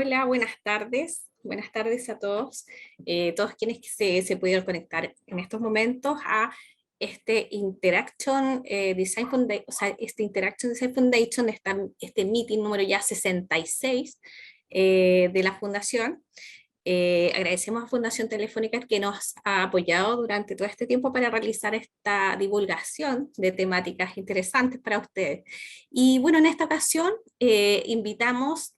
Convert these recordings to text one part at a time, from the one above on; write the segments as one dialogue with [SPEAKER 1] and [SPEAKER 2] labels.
[SPEAKER 1] Hola, buenas tardes. Buenas tardes a todos, todos quienes se pudieron conectar en estos momentos a este Interaction Design Foundation, o sea, este Interaction Design Foundation, este meeting número ya 66 de la Fundación. Agradecemos a Fundación Telefónica que nos ha apoyado durante todo este tiempo para realizar esta divulgación de temáticas interesantes para ustedes. Y bueno, en esta ocasión invitamos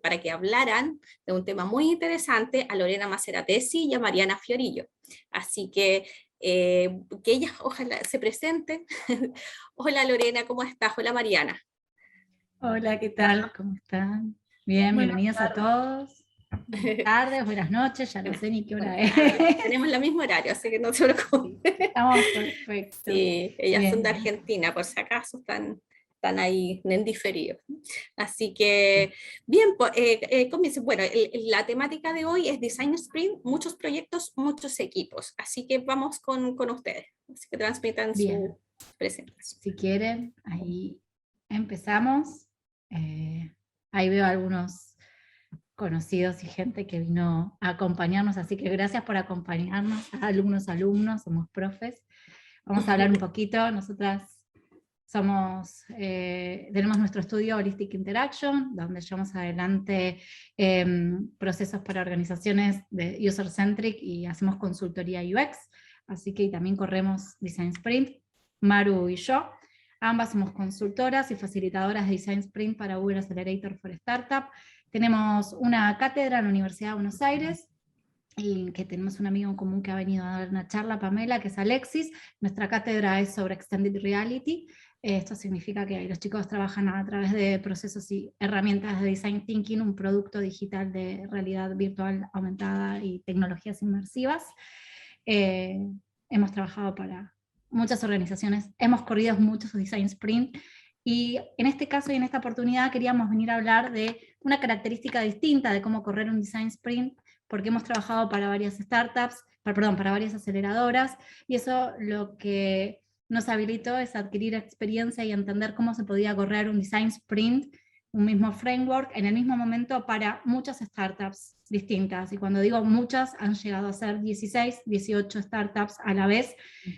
[SPEAKER 1] para que hablaran de un tema muy interesante a Lorena Maceratesi y a Mariana Fiorillo. Así que ellas ojalá se presenten. Hola Lorena, ¿cómo estás? Hola Mariana.
[SPEAKER 2] Hola, ¿qué tal? ¿Cómo están? Bien, bienvenidos a todos. Buenas tardes, buenas noches, ya no sé ni qué hora es.
[SPEAKER 1] Tenemos el mismo horario, así que no se preocupen.
[SPEAKER 2] Estamos perfectos.
[SPEAKER 1] Sí, ellas son de
[SPEAKER 2] Bien.
[SPEAKER 1] Argentina, por si acaso están ahí en diferido. Así que, bien, comienzo. Bueno, la temática de hoy es Design Sprint, muchos proyectos, muchos equipos. Así que vamos con ustedes. Así que transmitan
[SPEAKER 2] Bien,
[SPEAKER 1] su presentación.
[SPEAKER 2] si quieren, ahí empezamos. Ahí veo algunos conocidos y gente que vino a acompañarnos, así que gracias por acompañarnos, alumnos, somos profes. Vamos a hablar un poquito, nosotras tenemos nuestro estudio Holistic Interaction, donde llevamos adelante procesos para organizaciones de user-centric y hacemos consultoría UX, así que también corremos Design Sprint, Maru y yo. Ambas somos consultoras y facilitadoras de Design Sprint para Google Accelerator for Startup. Tenemos una cátedra en la Universidad de Buenos Aires, y que tenemos un amigo en común que ha venido a dar una charla, Pamela, que es Alexis. Nuestra cátedra es sobre Extended Reality. Esto significa que los chicos trabajan a través de procesos y herramientas de Design Thinking, un producto digital de realidad virtual aumentada y tecnologías inmersivas. Hemos trabajado para muchas organizaciones, hemos corrido muchos Design Sprint, y en este caso y en esta oportunidad queríamos venir a hablar de una característica distinta de cómo correr un Design Sprint, porque hemos trabajado para varias startups, para varias aceleradoras, y eso lo que nos habilitó es adquirir experiencia y entender cómo se podía correr un Design Sprint, un mismo framework, en el mismo momento para muchas startups distintas. Y cuando digo muchas, han llegado a ser 16, 18 startups a la vez,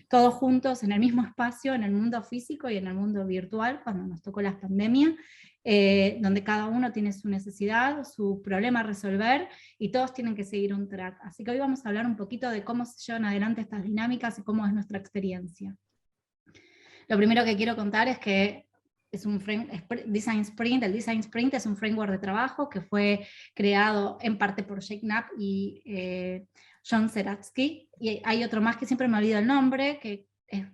[SPEAKER 2] todos juntos en el mismo espacio, en el mundo físico y en el mundo virtual, cuando nos tocó la pandemia, donde cada uno tiene su necesidad, su problema a resolver, y todos tienen que seguir un track. Así que hoy vamos a hablar un poquito de cómo se llevan adelante estas dinámicas y cómo es nuestra experiencia. Lo primero que quiero contar es que es un Design Sprint. El Design Sprint es un framework de trabajo que fue creado en parte por Jake Knapp y John Zeratsky, y hay otro más que siempre me olvido el nombre, que es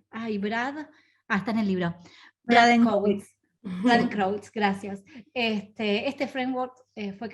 [SPEAKER 2] Brad, está en el libro, Brad Kowitz. Brad Kowitz, gracias. Este framework fue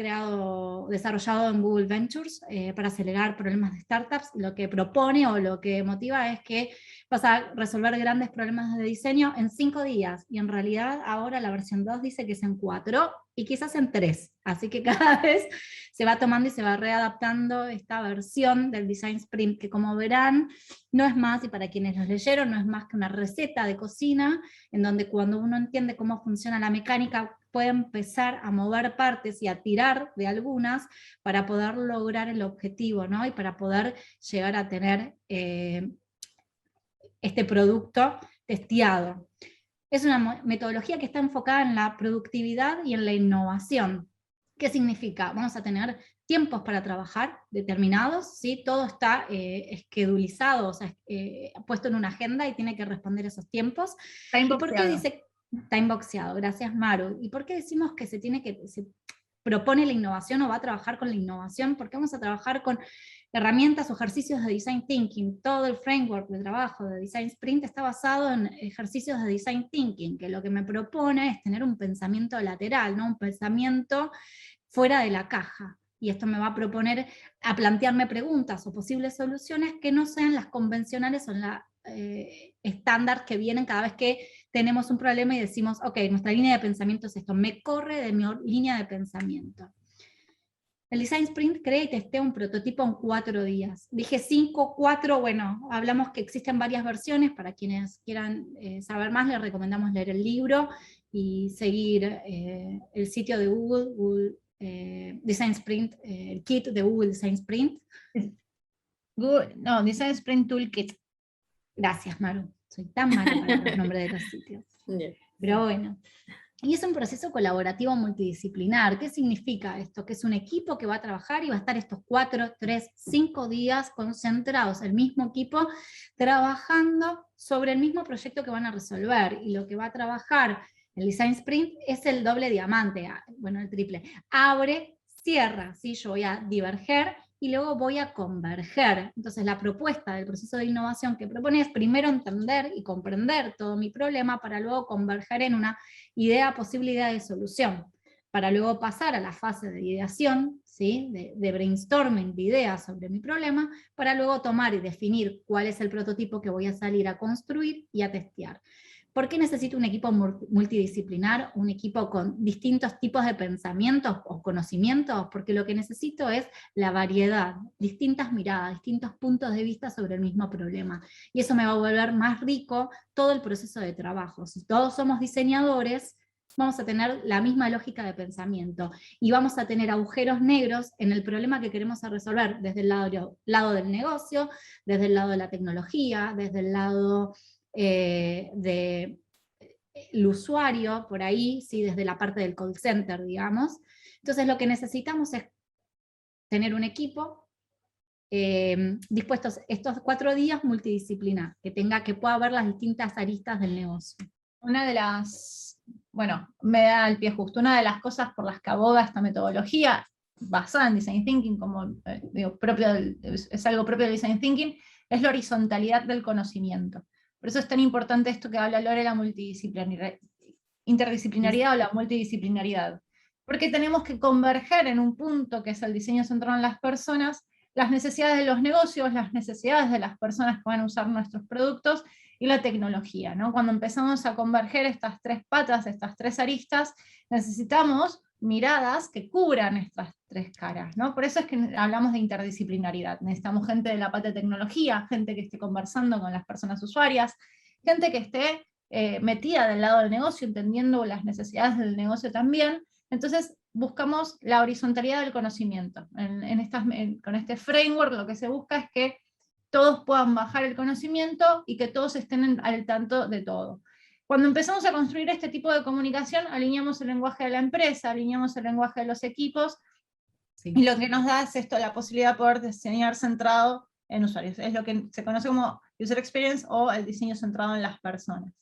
[SPEAKER 2] desarrollado en Google Ventures para acelerar problemas de startups. Lo que propone o lo que motiva es que vas a resolver grandes problemas de diseño en 5 días, y en realidad ahora la versión 2 dice que es en 4 y quizás en 3, así que cada vez se va tomando y se va readaptando esta versión del Design Sprint, que como verán, no es más, y para quienes los leyeron, no es más que una receta de cocina, en donde cuando uno entiende cómo funciona la mecánica, puede empezar a mover partes y a tirar de algunas para poder lograr el objetivo, ¿no? Y para poder llegar a tener este producto testeado. Es una metodología que está enfocada en la productividad y en la innovación. ¿Qué significa? Vamos a tener tiempos para trabajar determinados, ¿sí? Todo está esquedulizado, o sea, puesto en una agenda y tiene que responder esos tiempos. ¿Y por qué dice timeboxeado? Gracias, Maru. ¿Y por qué decimos que se propone la innovación o va a trabajar con la innovación? Porque vamos a trabajar con herramientas o ejercicios de Design Thinking. Todo el framework de trabajo de Design Sprint está basado en ejercicios de Design Thinking, que lo que me propone es tener un pensamiento lateral, ¿no? Un pensamiento fuera de la caja. Y esto me va a proponer a plantearme preguntas o posibles soluciones que no sean las convencionales o la estándar que vienen cada vez que tenemos un problema y decimos, ok, nuestra línea de pensamiento es esto, me corre de mi línea de pensamiento. El Design Sprint crea y testea un prototipo en 4 días. Dije 5, 4, bueno, hablamos que existen varias versiones. Para quienes quieran saber más, les recomendamos leer el libro y seguir el sitio de Google Design Sprint, el kit de Google Design Sprint.
[SPEAKER 3] No, Design Sprint Toolkit.
[SPEAKER 2] Gracias, Maru. Soy tan mala para los nombres de los sitios. Pero bueno. Y es un proceso colaborativo multidisciplinar. ¿Qué significa esto? Que es un equipo que va a trabajar y va a estar estos 4, 3, 5 días concentrados, el mismo equipo, trabajando sobre el mismo proyecto que van a resolver. Y lo que va a trabajar el Design Sprint es el doble diamante, bueno, el triple. Abre, cierra, ¿sí? Yo voy a diverger y luego voy a converger. Entonces la propuesta del proceso de innovación que propone es primero entender y comprender todo mi problema para luego converger en una idea, posibilidad de solución, para luego pasar a la fase de ideación, ¿sí? de brainstorming de ideas sobre mi problema, para luego tomar y definir cuál es el prototipo que voy a salir a construir y a testear. ¿Por qué necesito un equipo multidisciplinar, un equipo con distintos tipos de pensamientos o conocimientos? Porque lo que necesito es la variedad, distintas miradas, distintos puntos de vista sobre el mismo problema. Y eso me va a volver más rico todo el proceso de trabajo. Si todos somos diseñadores, vamos a tener la misma lógica de pensamiento y vamos a tener agujeros negros en el problema que queremos resolver desde el lado del negocio, desde el lado de la tecnología, desde el lado del usuario, por ahí, ¿sí? Desde la parte del call center, digamos. Entonces lo que necesitamos es tener un equipo dispuestos estos 4 días multidisciplinar, que pueda ver las distintas aristas del negocio.
[SPEAKER 3] Una de las, bueno, me da el pie justo, una de las cosas por las que aboga esta metodología, basada en Design Thinking, como digo, es algo propio del Design Thinking, es la horizontalidad del conocimiento. Por eso es tan importante esto que habla Lore, la interdisciplinaridad o la multidisciplinaridad. Porque tenemos que converger en un punto que es el diseño centrado en las personas, las necesidades de los negocios, las necesidades de las personas que van a usar nuestros productos y la tecnología, ¿no? Cuando empezamos a converger estas 3 patas, estas 3 aristas, necesitamos miradas que cubran estas 3 caras, ¿no? Por eso es que hablamos de interdisciplinaridad. Necesitamos gente de la pata de tecnología, gente que esté conversando con las personas usuarias, gente que esté metida del lado del negocio, entendiendo las necesidades del negocio también. Entonces buscamos la horizontalidad del conocimiento. Con este framework lo que se busca es que todos puedan bajar el conocimiento y que todos estén al tanto de todo. Cuando empezamos a construir este tipo de comunicación, alineamos el lenguaje de la empresa, alineamos el lenguaje de los equipos, sí. Y lo que nos da es esto, la posibilidad de poder diseñar centrado en usuarios. Es lo que se conoce como User Experience o el diseño centrado en las personas.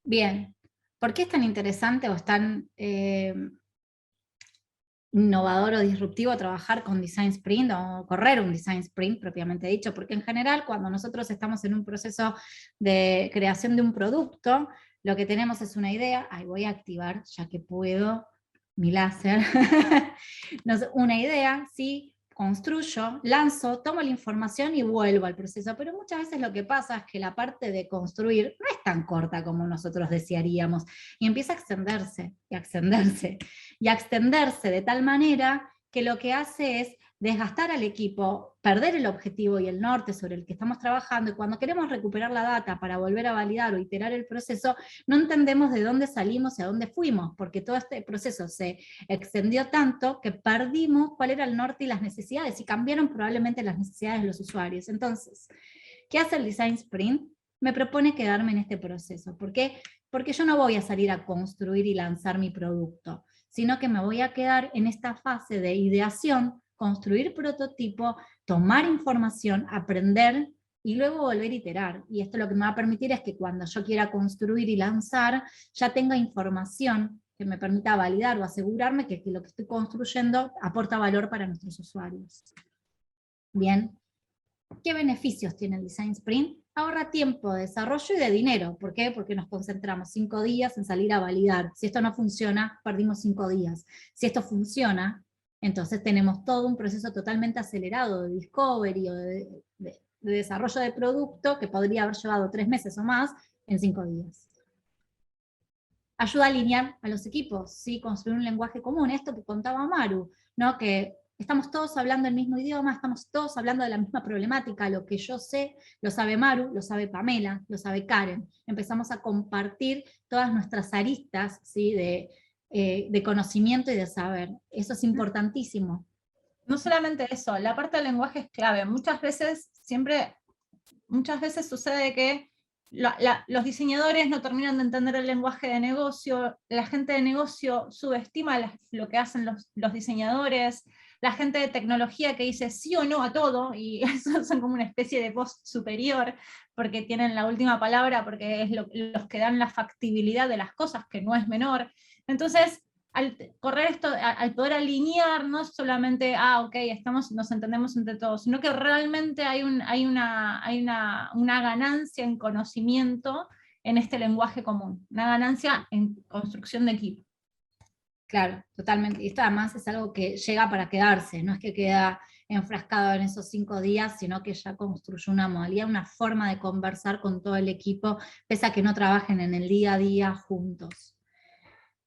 [SPEAKER 2] Bien, ¿por qué es tan interesante o es tan innovador o disruptivo trabajar con Design Sprint o correr un Design Sprint propiamente dicho? Porque en general cuando nosotros estamos en un proceso de creación de un producto, lo que tenemos es una idea, ahí voy a activar, ya que puedo, mi láser, una idea, ¿sí? Construyo, lanzo, tomo la información y vuelvo al proceso, pero muchas veces lo que pasa es que la parte de construir no es tan corta como nosotros desearíamos, y empieza a extenderse, y a extenderse, y a extenderse de tal manera que lo que hace es desgastar al equipo, perder el objetivo y el norte sobre el que estamos trabajando, y cuando queremos recuperar la data para volver a validar o iterar el proceso, no entendemos de dónde salimos y a dónde fuimos, porque todo este proceso se extendió tanto que perdimos cuál era el norte y las necesidades, y cambiaron probablemente las necesidades de los usuarios. Entonces, ¿qué hace el Design Sprint? Me propone quedarme en este proceso. ¿Por qué? Porque yo no voy a salir a construir y lanzar mi producto, sino que me voy a quedar en esta fase de ideación, construir prototipo, tomar información, aprender y luego volver a iterar. Y esto lo que me va a permitir es que cuando yo quiera construir y lanzar, ya tenga información que me permita validar o asegurarme que lo que estoy construyendo aporta valor para nuestros usuarios. Bien, ¿qué beneficios tiene el Design Sprint? Ahorra tiempo de desarrollo y de dinero. ¿Por qué? Porque nos concentramos 5 días en salir a validar. Si esto no funciona, perdimos 5 días. Si esto funciona, entonces tenemos todo un proceso totalmente acelerado de discovery o de desarrollo de producto que podría haber llevado 3 meses o más en 5 días. Ayuda a alinear a los equipos, ¿sí? Construir un lenguaje común. Esto que contaba Maru, ¿no? Que estamos todos hablando el mismo idioma, estamos todos hablando de la misma problemática, lo que yo sé, lo sabe Maru, lo sabe Pamela, lo sabe Karen. Empezamos a compartir todas nuestras aristas, ¿sí? de de conocimiento y de saber. Eso es importantísimo.
[SPEAKER 3] No solamente eso, la parte del lenguaje es clave. Muchas veces sucede que los diseñadores no terminan de entender el lenguaje de negocio, la gente de negocio subestima lo que hacen los diseñadores, la gente de tecnología que dice sí o no a todo, y eso son como una especie de voz superior, porque tienen la última palabra, porque es los que dan la factibilidad de las cosas, que no es menor. Entonces, al correr esto, al poder alinear, no solamente, ok, nos entendemos entre todos, sino que realmente hay una ganancia en conocimiento en este lenguaje común, una ganancia en construcción de equipo.
[SPEAKER 2] Claro, totalmente. Y esto además es algo que llega para quedarse, no es que queda enfrascado en esos 5 días, sino que ya construyó una modalidad, una forma de conversar con todo el equipo, pese a que no trabajen en el día a día juntos.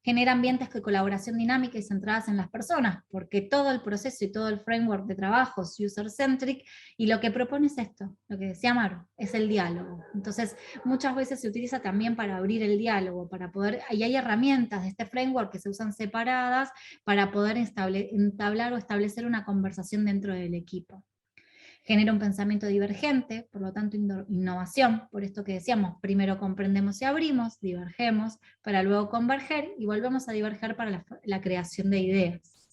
[SPEAKER 2] Genera ambientes de colaboración dinámica y centradas en las personas, porque todo el proceso y todo el framework de trabajo es user-centric, y lo que propone es esto, lo que decía Maru, es el diálogo. Entonces, muchas veces se utiliza también para abrir el diálogo, para poder, y hay herramientas de este framework que se usan separadas para poder entablar o establecer una conversación dentro del equipo. Genera un pensamiento divergente, por lo tanto innovación, por esto que decíamos, primero comprendemos y abrimos, divergemos, para luego converger, y volvemos a diverger para la creación de ideas.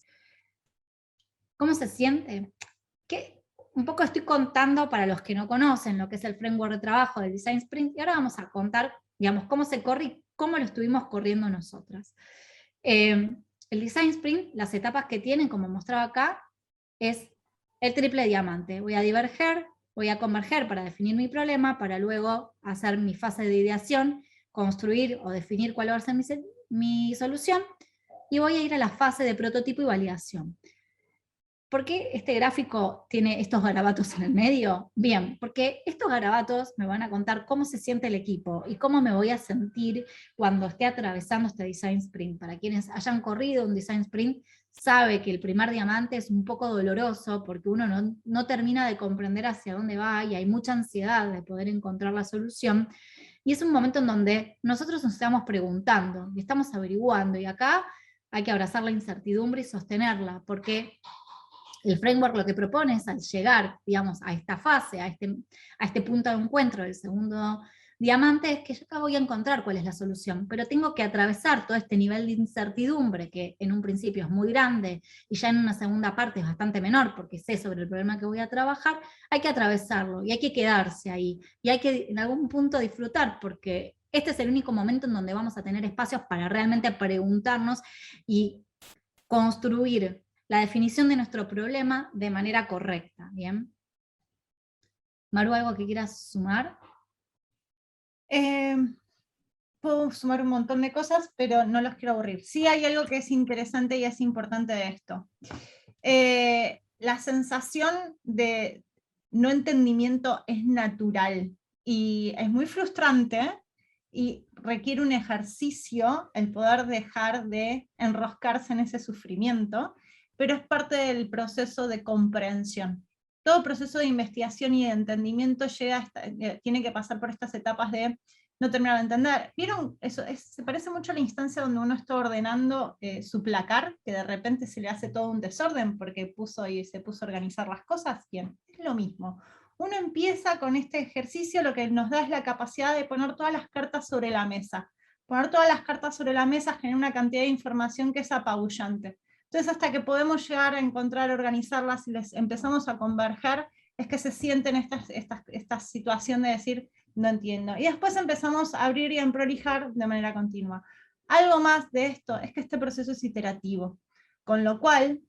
[SPEAKER 2] ¿Cómo se siente? Que un poco estoy contando para los que no conocen lo que es el framework de trabajo del Design Sprint, y ahora vamos a contar, digamos, cómo se corre y cómo lo estuvimos corriendo nosotras. El Design Sprint, las etapas que tienen, como mostraba acá, es el triple diamante. Voy a diverger, voy a converger para definir mi problema, para luego hacer mi fase de ideación, construir o definir cuál va a ser mi solución, y voy a ir a la fase de prototipo y validación. ¿Por qué este gráfico tiene estos garabatos en el medio? Bien, porque estos garabatos me van a contar cómo se siente el equipo y cómo me voy a sentir cuando esté atravesando este Design Sprint. Para quienes hayan corrido un Design Sprint, sabe que el primer diamante es un poco doloroso porque uno no termina de comprender hacia dónde va y hay mucha ansiedad de poder encontrar la solución. Y es un momento en donde nosotros nos estamos preguntando y estamos averiguando, y acá hay que abrazar la incertidumbre y sostenerla, porque el framework lo que propone es, al llegar, digamos, a esta fase, a este punto de encuentro del segundo diamante, es que yo acá voy a encontrar cuál es la solución, pero tengo que atravesar todo este nivel de incertidumbre, que en un principio es muy grande, y ya en una segunda parte es bastante menor, porque sé sobre el problema que voy a trabajar. Hay que atravesarlo, y hay que quedarse ahí, y hay que en algún punto disfrutar, porque este es el único momento en donde vamos a tener espacios para realmente preguntarnos y construir la definición de nuestro problema de manera correcta, ¿bien? Maru, ¿algo que quieras sumar?
[SPEAKER 3] Puedo sumar un montón de cosas, pero no los quiero aburrir. Sí hay algo que es interesante y es importante de esto. La sensación de no entendimiento es natural y es muy frustrante, y requiere un ejercicio el poder dejar de enroscarse en ese sufrimiento, pero es parte del proceso de comprensión. Todo proceso de investigación y de entendimiento tiene que pasar por estas etapas de no terminar de entender. ¿Vieron? Eso se parece mucho a la instancia donde uno está ordenando su placar, que de repente se le hace todo un desorden porque se puso a organizar las cosas. Bien, es lo mismo. Uno empieza con este ejercicio, lo que nos da es la capacidad de poner todas las cartas sobre la mesa. Poner todas las cartas sobre la mesa genera una cantidad de información que es apabullante. Entonces, hasta que podemos llegar a encontrar, organizarlas y les empezamos a converger, es que se sienten esta situación de decir, no entiendo. Y después empezamos a abrir y a prolijar de manera continua. Algo más de esto es que este proceso es iterativo, con lo cual,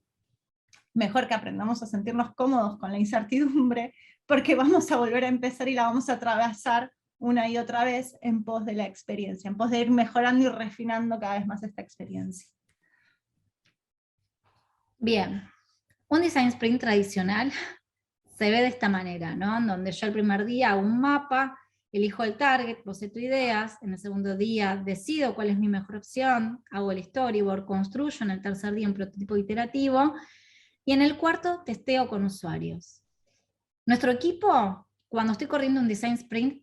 [SPEAKER 3] mejor que aprendamos a sentirnos cómodos con la incertidumbre, porque vamos a volver a empezar y la vamos a atravesar una y otra vez en pos de la experiencia, en pos de ir mejorando y refinando cada vez más esta experiencia.
[SPEAKER 2] Bien, un Design Sprint tradicional se ve de esta manera, ¿no? En donde yo el primer día hago un mapa, elijo el target, boceto ideas, en el segundo día decido cuál es mi mejor opción, hago el storyboard, construyo en el tercer día un prototipo iterativo, y en el cuarto testeo con usuarios. Nuestro equipo cuando estoy corriendo un design sprint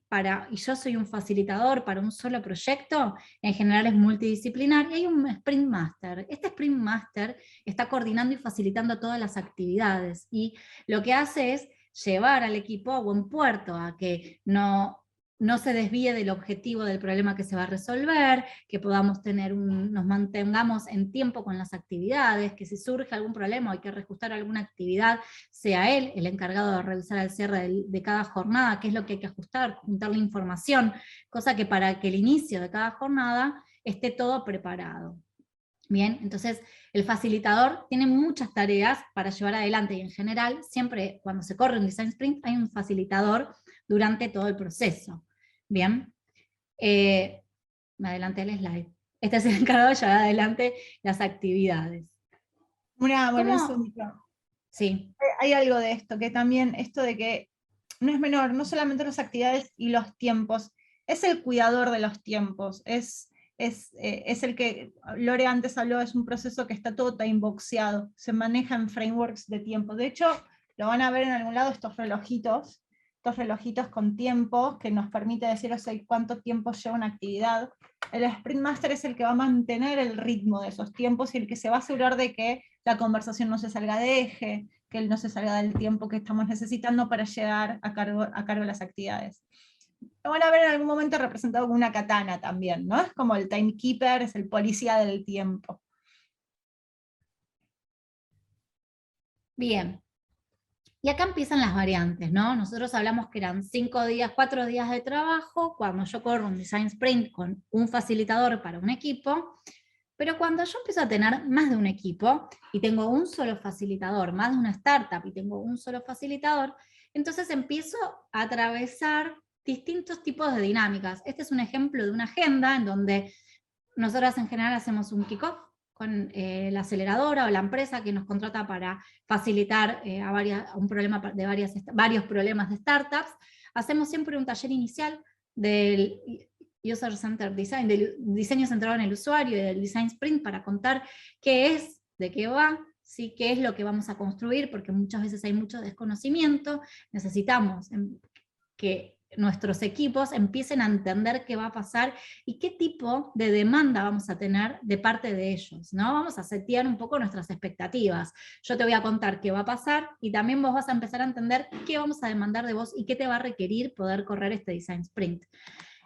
[SPEAKER 2] y yo soy un facilitador para un solo proyecto, en general es multidisciplinar, y hay un sprint master. Este sprint master está coordinando y facilitando todas las actividades, y lo que hace es llevar al equipo a buen puerto, a que no se desvíe del objetivo del problema que se va a resolver, que podamos nos mantengamos en tiempo con las actividades, que si surge algún problema o hay que reajustar alguna actividad, sea él el encargado de revisar el cierre de cada jornada, qué es lo que hay que ajustar, juntar la información, cosa que para que el inicio de cada jornada esté todo preparado. Bien, entonces el facilitador tiene muchas tareas para llevar adelante, y en general siempre cuando se corre un design sprint hay un facilitador durante todo el proceso. Bien, me adelanté el slide. Este es el encargado de llevar adelante las actividades. Sí.
[SPEAKER 3] Hay algo de esto, que también esto de que no es menor, no solamente las actividades y los tiempos, es el cuidador de los tiempos, es el que Lore antes habló, es un proceso que está todo timeboxeado, se maneja en frameworks de tiempo. De hecho, lo van a ver en algún lado estos relojitos con tiempos que nos permite decir, o sea, cuánto tiempo lleva una actividad. El Sprint Master es el que va a mantener el ritmo de esos tiempos y el que se va a asegurar de que la conversación no se salga de eje, que él no se salga del tiempo que estamos necesitando para llegar a cargo de las actividades. Lo van a ver en algún momento representado con una katana también, ¿no? Es como el timekeeper, es el policía del tiempo.
[SPEAKER 2] Bien. Y acá empiezan las variantes, ¿no? Nosotros hablamos que eran 5 días, 4 días de trabajo, cuando yo corro un design sprint con un facilitador para un equipo, pero cuando yo empiezo a tener más de un equipo, y tengo un solo facilitador, más de una startup, y tengo un solo facilitador, entonces empiezo a atravesar distintos tipos de dinámicas. Este es un ejemplo de una agenda en donde nosotras en general hacemos un kickoff con la aceleradora o la empresa que nos contrata para facilitar varios problemas de startups. Hacemos siempre un taller inicial del User Centered Design, del diseño centrado en el usuario y del Design Sprint, para contar qué es, de qué va, ¿sí? Qué es lo que vamos a construir, porque muchas veces hay mucho desconocimiento, necesitamos que nuestros equipos empiecen a entender qué va a pasar y qué tipo de demanda vamos a tener de parte de ellos, ¿no? Vamos a setear un poco nuestras expectativas. Yo te voy a contar qué va a pasar, y también vos vas a empezar a entender qué vamos a demandar de vos y qué te va a requerir poder correr este Design Sprint.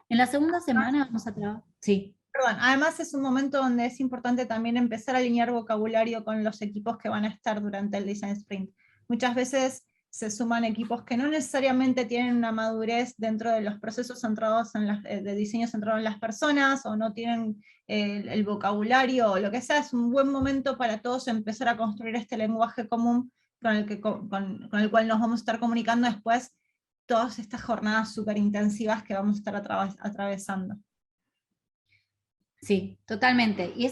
[SPEAKER 2] En la segunda semana vamos a trabajar... Sí.
[SPEAKER 3] Perdón, además es un momento donde es importante también empezar a alinear vocabulario con los equipos que van a estar durante el Design Sprint. Muchas veces se suman equipos que no necesariamente tienen una madurez dentro de los procesos centrados de diseño centrado en las personas, o no tienen el vocabulario, o lo que sea. Es un buen momento para todos empezar a construir este lenguaje común con el cual nos vamos a estar comunicando después todas estas jornadas súper intensivas que vamos a estar atravesando.
[SPEAKER 2] Sí, totalmente. Y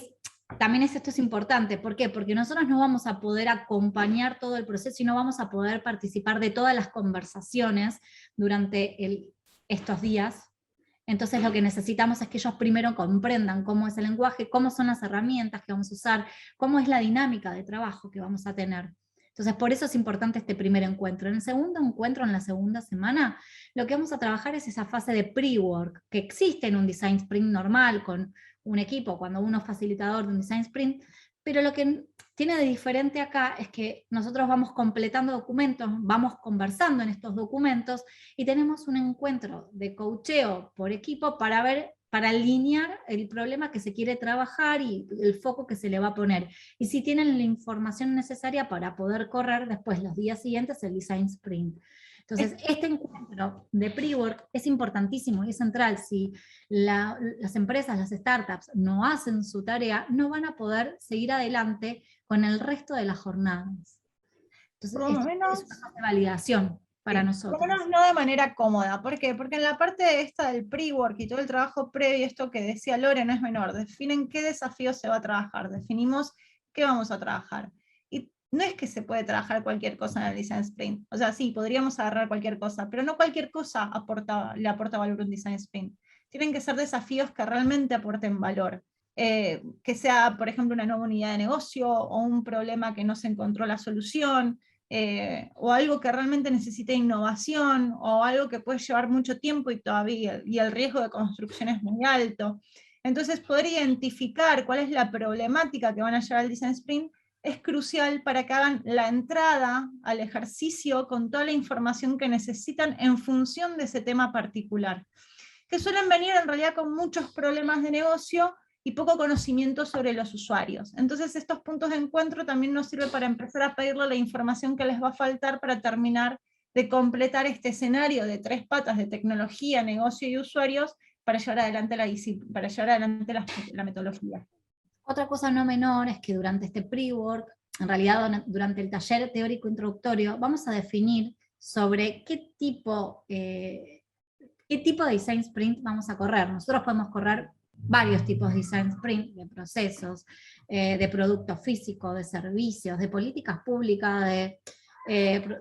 [SPEAKER 2] también esto es importante. ¿Por qué? Porque nosotros no vamos a poder acompañar todo el proceso y no vamos a poder participar de todas las conversaciones durante estos días. Entonces lo que necesitamos es que ellos primero comprendan cómo es el lenguaje, cómo son las herramientas que vamos a usar, cómo es la dinámica de trabajo que vamos a tener. Entonces por eso es importante este primer encuentro. En el segundo encuentro, en la segunda semana, lo que vamos a trabajar es esa fase de pre-work, que existe en un design sprint normal, con un equipo, cuando uno es facilitador de un design sprint, pero lo que tiene de diferente acá es que nosotros vamos completando documentos, vamos conversando en estos documentos, y tenemos un encuentro de coacheo por equipo para alinear el problema que se quiere trabajar y el foco que se le va a poner, y si tienen la información necesaria para poder correr después los días siguientes el design sprint. Entonces, este encuentro de pre-work es importantísimo y es central. Si las empresas, las startups, no hacen su tarea, no van a poder seguir adelante con el resto de las jornadas. Entonces, es una fase de validación para nosotros.
[SPEAKER 3] Por lo menos no de manera cómoda. ¿Por qué? Porque en la parte esta del pre-work y todo el trabajo previo, esto que decía Lore no es menor. Definen qué desafío se va a trabajar, definimos qué vamos a trabajar. Y no es que se puede trabajar cualquier cosa en el Design Sprint. O sea, sí, podríamos agarrar cualquier cosa, pero no cualquier cosa le aporta valor a un Design Sprint. Tienen que ser desafíos que realmente aporten valor. Que sea, por ejemplo, una nueva unidad de negocio, o un problema que no se encontró la solución, o algo que realmente necesite innovación, o algo que puede llevar mucho tiempo y el riesgo de construcción es muy alto. Entonces poder identificar cuál es la problemática que van a llevar al Design Sprint es crucial para que hagan la entrada al ejercicio con toda la información que necesitan en función de ese tema particular, que suelen venir en realidad con muchos problemas de negocio y poco conocimiento sobre los usuarios. Entonces estos puntos de encuentro también nos sirven para empezar a pedirle la información que les va a faltar para terminar de completar este escenario de 3 patas de tecnología, negocio y usuarios para llevar adelante la metodología.
[SPEAKER 2] Otra cosa no menor es que durante este pre-work, en realidad durante el taller teórico introductorio, vamos a definir sobre qué tipo de design sprint vamos a correr. Nosotros podemos correr varios tipos de design sprint, de procesos, de productos físicos, de servicios, de políticas públicas, de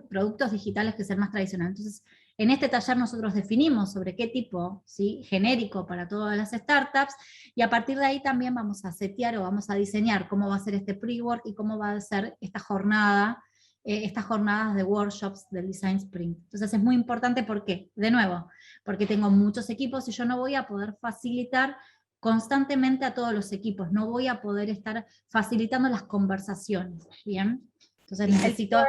[SPEAKER 2] productos digitales, que es el más tradicional. Entonces, en este taller nosotros definimos sobre qué tipo, ¿sí?, genérico para todas las startups, y a partir de ahí también vamos a setear o vamos a diseñar cómo va a ser este pre-work y cómo va a ser esta jornada, estas jornadas de workshops del Design Sprint. Entonces es muy importante, ¿por qué? De nuevo, porque tengo muchos equipos y yo no voy a poder facilitar constantemente a todos los equipos, no voy a poder estar facilitando las conversaciones, ¿bien? Entonces necesito...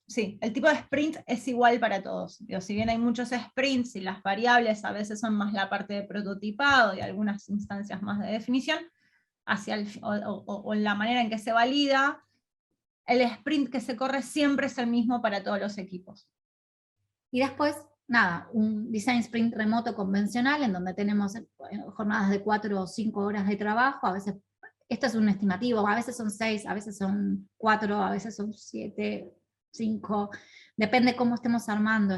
[SPEAKER 3] Sí, el tipo de sprint es igual para todos. Digo, si bien hay muchos sprints y las variables a veces son más la parte de prototipado y algunas instancias más de definición, o la manera en que se valida, el sprint que se corre siempre es el mismo para todos los equipos.
[SPEAKER 2] Y después, nada, un design sprint remoto convencional, en donde tenemos jornadas de 4 o 5 horas de trabajo, a veces, esto es un estimativo, a veces son 6, a veces son 4, a veces son 7, 5, depende cómo estemos armando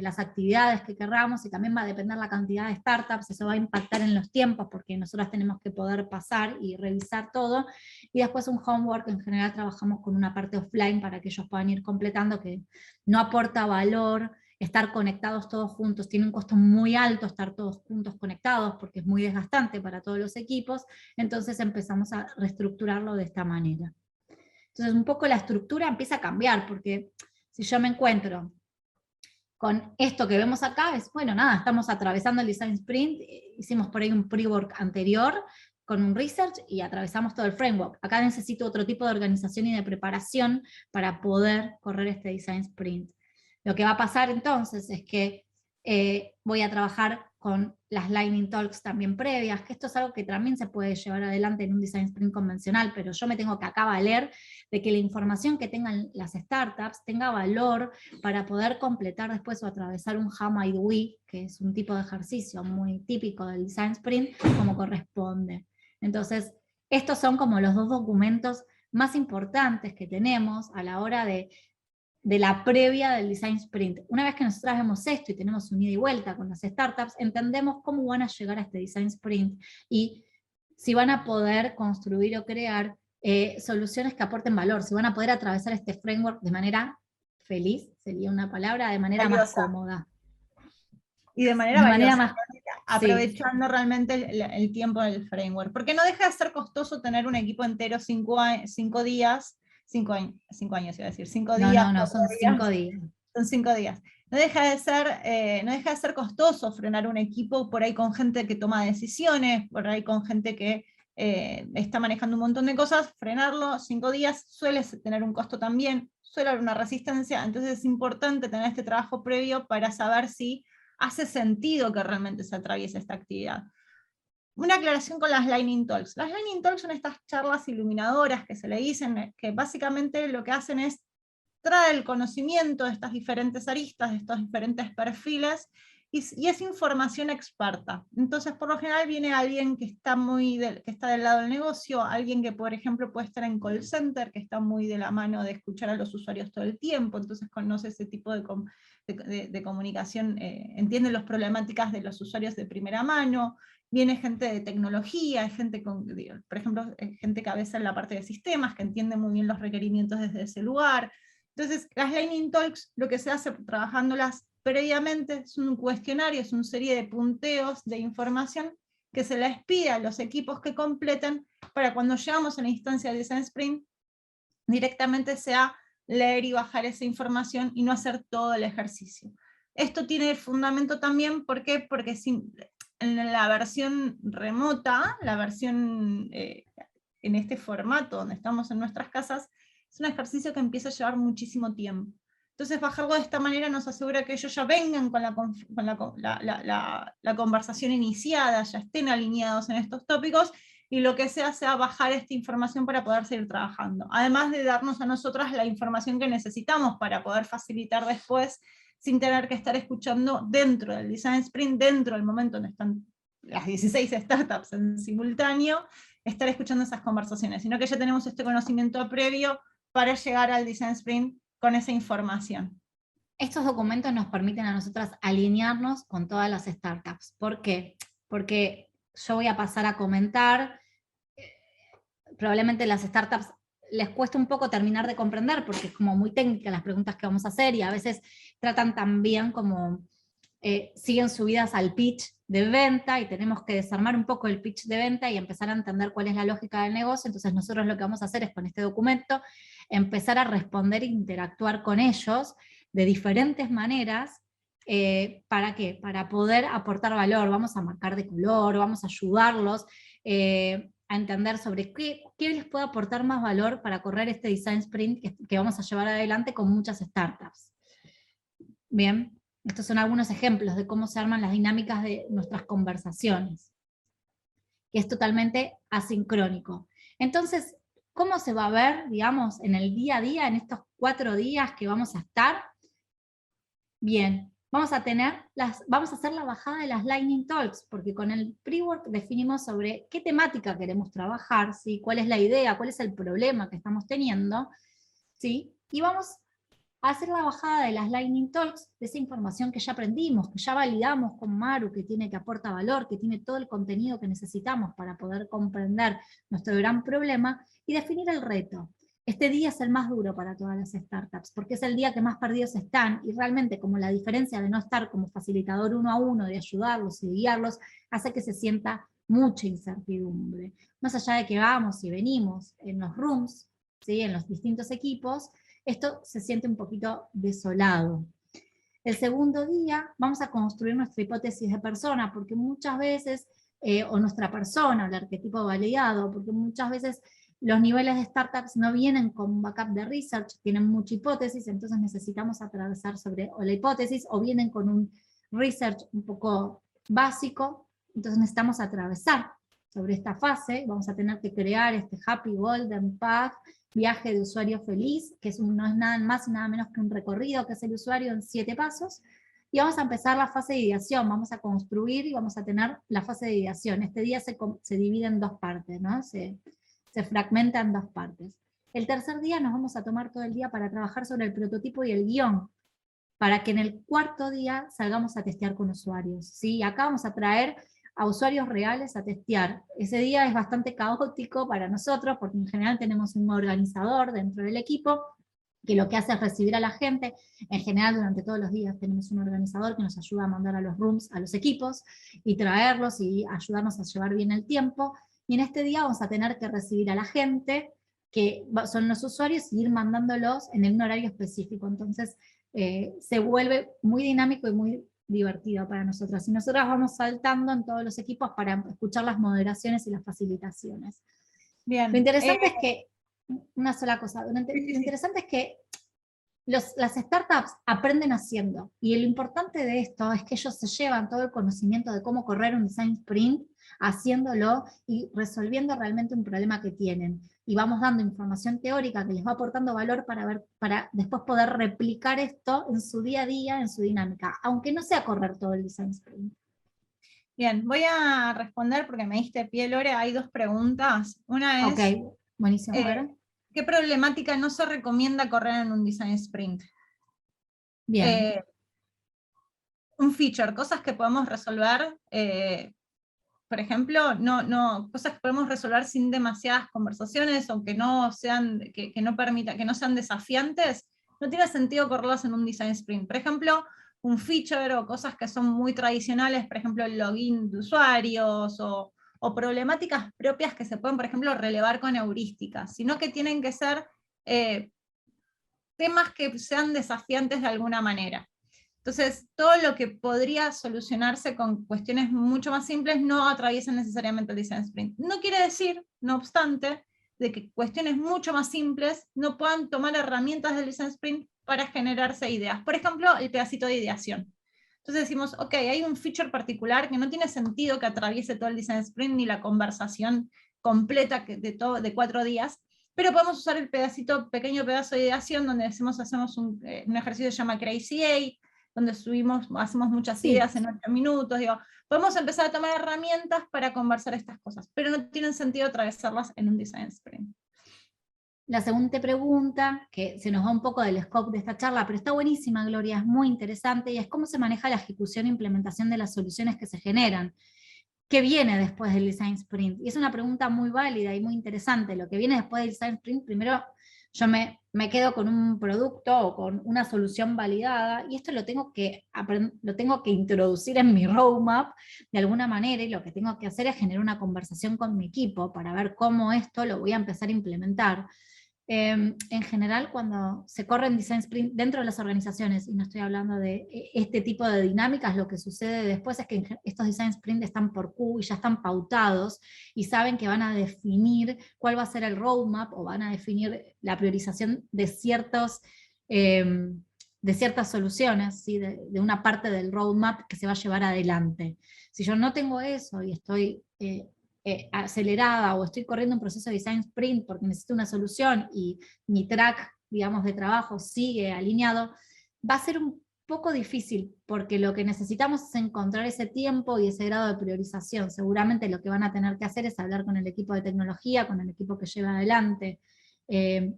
[SPEAKER 2] las actividades que querramos, y también va a depender la cantidad de startups, eso va a impactar en los tiempos, porque nosotros tenemos que poder pasar y revisar todo, y después un homework. En general trabajamos con una parte offline para que ellos puedan ir completando, que no aporta valor estar conectados todos juntos, tiene un costo muy alto estar todos juntos conectados, porque es muy desgastante para todos los equipos, entonces empezamos a reestructurarlo de esta manera. Entonces un poco la estructura empieza a cambiar, porque si yo me encuentro con esto que vemos acá, es, bueno, nada, estamos atravesando el Design Sprint, hicimos por ahí un pre-work anterior con un research y atravesamos todo el framework. Acá necesito otro tipo de organización y de preparación para poder correr este Design Sprint. Lo que va a pasar entonces es que voy a trabajar con las Lightning Talks también previas, que esto es algo que también se puede llevar adelante en un Design Sprint convencional, pero yo me tengo que acá valer de que la información que tengan las startups tenga valor para poder completar después o atravesar un How Might We, que es un tipo de ejercicio muy típico del Design Sprint, como corresponde. Entonces, estos son como los 2 documentos más importantes que tenemos a la hora de la previa del Design Sprint. Una vez que nosotros vemos esto y tenemos un ida y vuelta con las startups, entendemos cómo van a llegar a este Design Sprint y si van a poder construir o crear soluciones que aporten valor, si van a poder atravesar este framework de manera feliz, sería una palabra, de manera más cómoda.
[SPEAKER 3] Y de manera valiosa,
[SPEAKER 2] más,
[SPEAKER 3] aprovechando realmente el tiempo del framework. Porque no deja de ser costoso tener un equipo entero 5 días, 5 años iba a decir, 5 días.
[SPEAKER 2] No, son 5 días.
[SPEAKER 3] Son 5 días. No deja de ser costoso frenar un equipo por ahí con gente que toma decisiones, por ahí con gente que está manejando un montón de cosas. Frenarlo 5 días suele tener un costo también, suele haber una resistencia, entonces es importante tener este trabajo previo para saber si hace sentido que realmente se atraviese esta actividad. Una aclaración con las Lightning Talks. Las Lightning Talks son estas charlas iluminadoras que se le dicen, que básicamente lo que hacen es traer el conocimiento de estas diferentes aristas, de estos diferentes perfiles, y es información experta. Entonces, por lo general viene alguien que está del lado del negocio, alguien que, por ejemplo, puede estar en call center, que está muy de la mano de escuchar a los usuarios todo el tiempo, entonces conoce ese tipo de comunicación, entiende las problemáticas de los usuarios de primera mano. Viene gente de tecnología, por ejemplo, gente que a veces en la parte de sistemas, que entiende muy bien los requerimientos desde ese lugar. Entonces, las Lightning Talks, lo que se hace trabajándolas previamente es un cuestionario, es una serie de punteos de información que se les pide a los equipos que completen para cuando llegamos a la instancia de Design Sprint, directamente sea leer y bajar esa información y no hacer todo el ejercicio. Esto tiene fundamento también, ¿por qué? Porque en la versión remota, la versión en este formato donde estamos en nuestras casas, es un ejercicio que empieza a llevar muchísimo tiempo. Entonces bajarlo de esta manera nos asegura que ellos ya vengan con la conversación iniciada, ya estén alineados en estos tópicos, y lo que sea bajar esta información para poder seguir trabajando. Además de darnos a nosotras la información que necesitamos para poder facilitar después, sin tener que estar escuchando dentro del Design Sprint, dentro del momento donde están las 16 startups en simultáneo, estar escuchando esas conversaciones, sino que ya tenemos este conocimiento previo para llegar al Design Sprint con esa información.
[SPEAKER 2] Estos documentos nos permiten a nosotras alinearnos con todas las startups. ¿Por qué? Porque yo voy a pasar a comentar, probablemente las startups les cuesta un poco terminar de comprender, porque es como muy técnica las preguntas que vamos a hacer, y a veces tratan también como, siguen subidas al pitch de venta, y tenemos que desarmar un poco el pitch de venta y empezar a entender cuál es la lógica del negocio. Entonces nosotros lo que vamos a hacer es, con este documento, empezar a responder e interactuar con ellos de diferentes maneras. ¿Para qué? Para poder aportar valor. Vamos a marcar de color, vamos a ayudarlos a entender sobre qué les puede aportar más valor para correr este Design Sprint que vamos a llevar adelante con muchas startups. Bien, estos son algunos ejemplos de cómo se arman las dinámicas de nuestras conversaciones, que es totalmente asincrónico. Entonces, ¿cómo se va a ver, digamos, en el día a día, en estos 4 días que vamos a estar? Bien, vamos a hacer la bajada de las Lightning Talks, porque con el pre-work definimos sobre qué temática queremos trabajar, ¿sí? Cuál es la idea, cuál es el problema que estamos teniendo, ¿sí? Y vamos a hacer la bajada de las Lightning Talks, de esa información que ya aprendimos, que ya validamos con Maru, que aporta valor, que tiene todo el contenido que necesitamos para poder comprender nuestro gran problema, y definir el reto. Este día es el más duro para todas las startups, porque es el día que más perdidos están, y realmente como la diferencia de no estar como facilitador 1 a 1, de ayudarlos y de guiarlos, hace que se sienta mucha incertidumbre. Más allá de que vamos y venimos en los rooms, ¿sí? En los distintos equipos, esto se siente un poquito desolado. El segundo día vamos a construir nuestra hipótesis de persona, porque muchas veces, o nuestra persona, el arquetipo validado, porque muchas veces los niveles de startups no vienen con backup de research, tienen mucha hipótesis, entonces necesitamos atravesar sobre la hipótesis, o vienen con un research un poco básico, entonces necesitamos atravesar sobre esta fase. Vamos a tener que crear este Happy Golden Path, viaje de usuario feliz, que no es nada más y nada menos que un recorrido que es el usuario en 7 pasos, y vamos a empezar la fase de ideación, vamos a construir y vamos a tener la fase de ideación. Este día se divide en 2 partes, ¿no? Se fragmenta en 2 partes. El tercer día nos vamos a tomar todo el día para trabajar sobre el prototipo y el guión, para que en el 4.º día salgamos a testear con usuarios, ¿sí? Acá vamos a traer a usuarios reales a testear. Ese día es bastante caótico para nosotros, porque en general tenemos un organizador dentro del equipo, que lo que hace es recibir a la gente. En general durante todos los días tenemos un organizador que nos ayuda a mandar a los rooms, a los equipos, y traerlos y ayudarnos a llevar bien el tiempo. Y en este día vamos a tener que recibir a la gente, que son los usuarios, y ir mandándolos en un horario específico. Entonces se vuelve muy dinámico y muy divertido para nosotras. Y nosotras vamos saltando en todos los equipos para escuchar las moderaciones y las facilitaciones.
[SPEAKER 3] Bien.
[SPEAKER 2] Lo interesante es que, una sola cosa, lo interesante es que las startups aprenden haciendo, y lo importante de esto es que ellos se llevan todo el conocimiento de cómo correr un design sprint, haciéndolo y resolviendo realmente un problema que tienen, y vamos dando información teórica que les va aportando valor para después poder replicar esto en su día a día, en su dinámica, aunque no sea correr todo el design sprint.
[SPEAKER 3] Bien, voy a responder porque me diste pie, Lore. Hay 2 preguntas. Una es,
[SPEAKER 2] Ok, buenísimo.
[SPEAKER 3] ¿qué problemática no se recomienda correr en un design sprint?
[SPEAKER 2] Bien.
[SPEAKER 3] Un feature, cosas que podemos resolver, por ejemplo, cosas que podemos resolver sin demasiadas conversaciones, o que no sean, que no sean desafiantes, no tiene sentido correrlas en un design sprint. Por ejemplo, un feature o cosas que son muy tradicionales, por ejemplo, el login de usuarios, o problemáticas propias que se pueden, por ejemplo, relevar con heurísticas, sino que tienen que ser temas que sean desafiantes de alguna manera. Entonces, todo lo que podría solucionarse con cuestiones mucho más simples no atraviesan necesariamente el Design Sprint. No quiere decir, no obstante, de que cuestiones mucho más simples no puedan tomar herramientas del Design Sprint para generarse ideas. Por ejemplo, el pedacito de ideación. Entonces decimos, ok, hay un feature particular que no tiene sentido que atraviese todo el Design Sprint ni la conversación completa de 4 días, pero podemos usar el pequeño pedazo de ideación donde hacemos un ejercicio que se llama Crazy 8, donde hacemos muchas ideas en 8 minutos, digo, podemos empezar a tomar herramientas para conversar estas cosas, pero no tienen sentido atravesarlas en un Design Sprint.
[SPEAKER 2] La segunda pregunta, que se nos va un poco del scope de esta charla, pero está buenísima, Gloria, es muy interesante, y es cómo se maneja la ejecución e implementación de las soluciones que se generan. ¿Qué viene después del Design Sprint? Y es una pregunta muy válida y muy interesante. Lo que viene después del Design Sprint, primero yo me quedo con un producto o con una solución validada, y esto lo tengo que introducir en mi roadmap de alguna manera, y lo que tengo que hacer es generar una conversación con mi equipo para ver cómo esto lo voy a empezar a implementar. En general, cuando se corren Design Sprint dentro de las organizaciones, y no estoy hablando de este tipo de dinámicas, lo que sucede después es que estos Design Sprint están por Q y ya están pautados, y saben que van a definir cuál va a ser el roadmap, o van a definir la priorización de ciertas soluciones, ¿sí? de una parte del roadmap que se va a llevar adelante. Si yo no tengo eso y estoy acelerada, o estoy corriendo un proceso de Design Sprint porque necesito una solución y mi track, digamos, de trabajo sigue alineado, va a ser un poco difícil, porque lo que necesitamos es encontrar ese tiempo y ese grado de priorización. Seguramente lo que van a tener que hacer es hablar con el equipo de tecnología, con el equipo que lleva adelante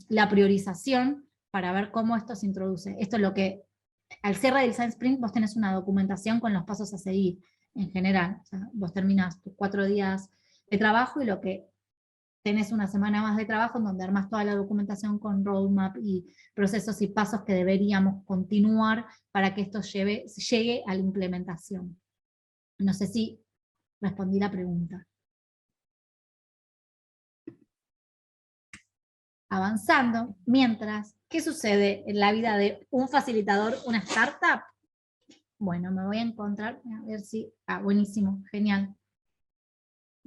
[SPEAKER 2] la priorización, para ver cómo esto se introduce. Esto es lo que, al cierre del Design Sprint, vos tenés una documentación con los pasos a seguir, en general. O sea, vos terminás tus 4 días de trabajo, y lo que tenés una semana más de trabajo en donde armas toda la documentación con roadmap y procesos y pasos que deberíamos continuar para que esto llegue a la implementación. No sé si respondí la pregunta. Avanzando, mientras, ¿qué sucede en la vida de un facilitador, una startup? Bueno, me voy a encontrar, a ver si, buenísimo, genial.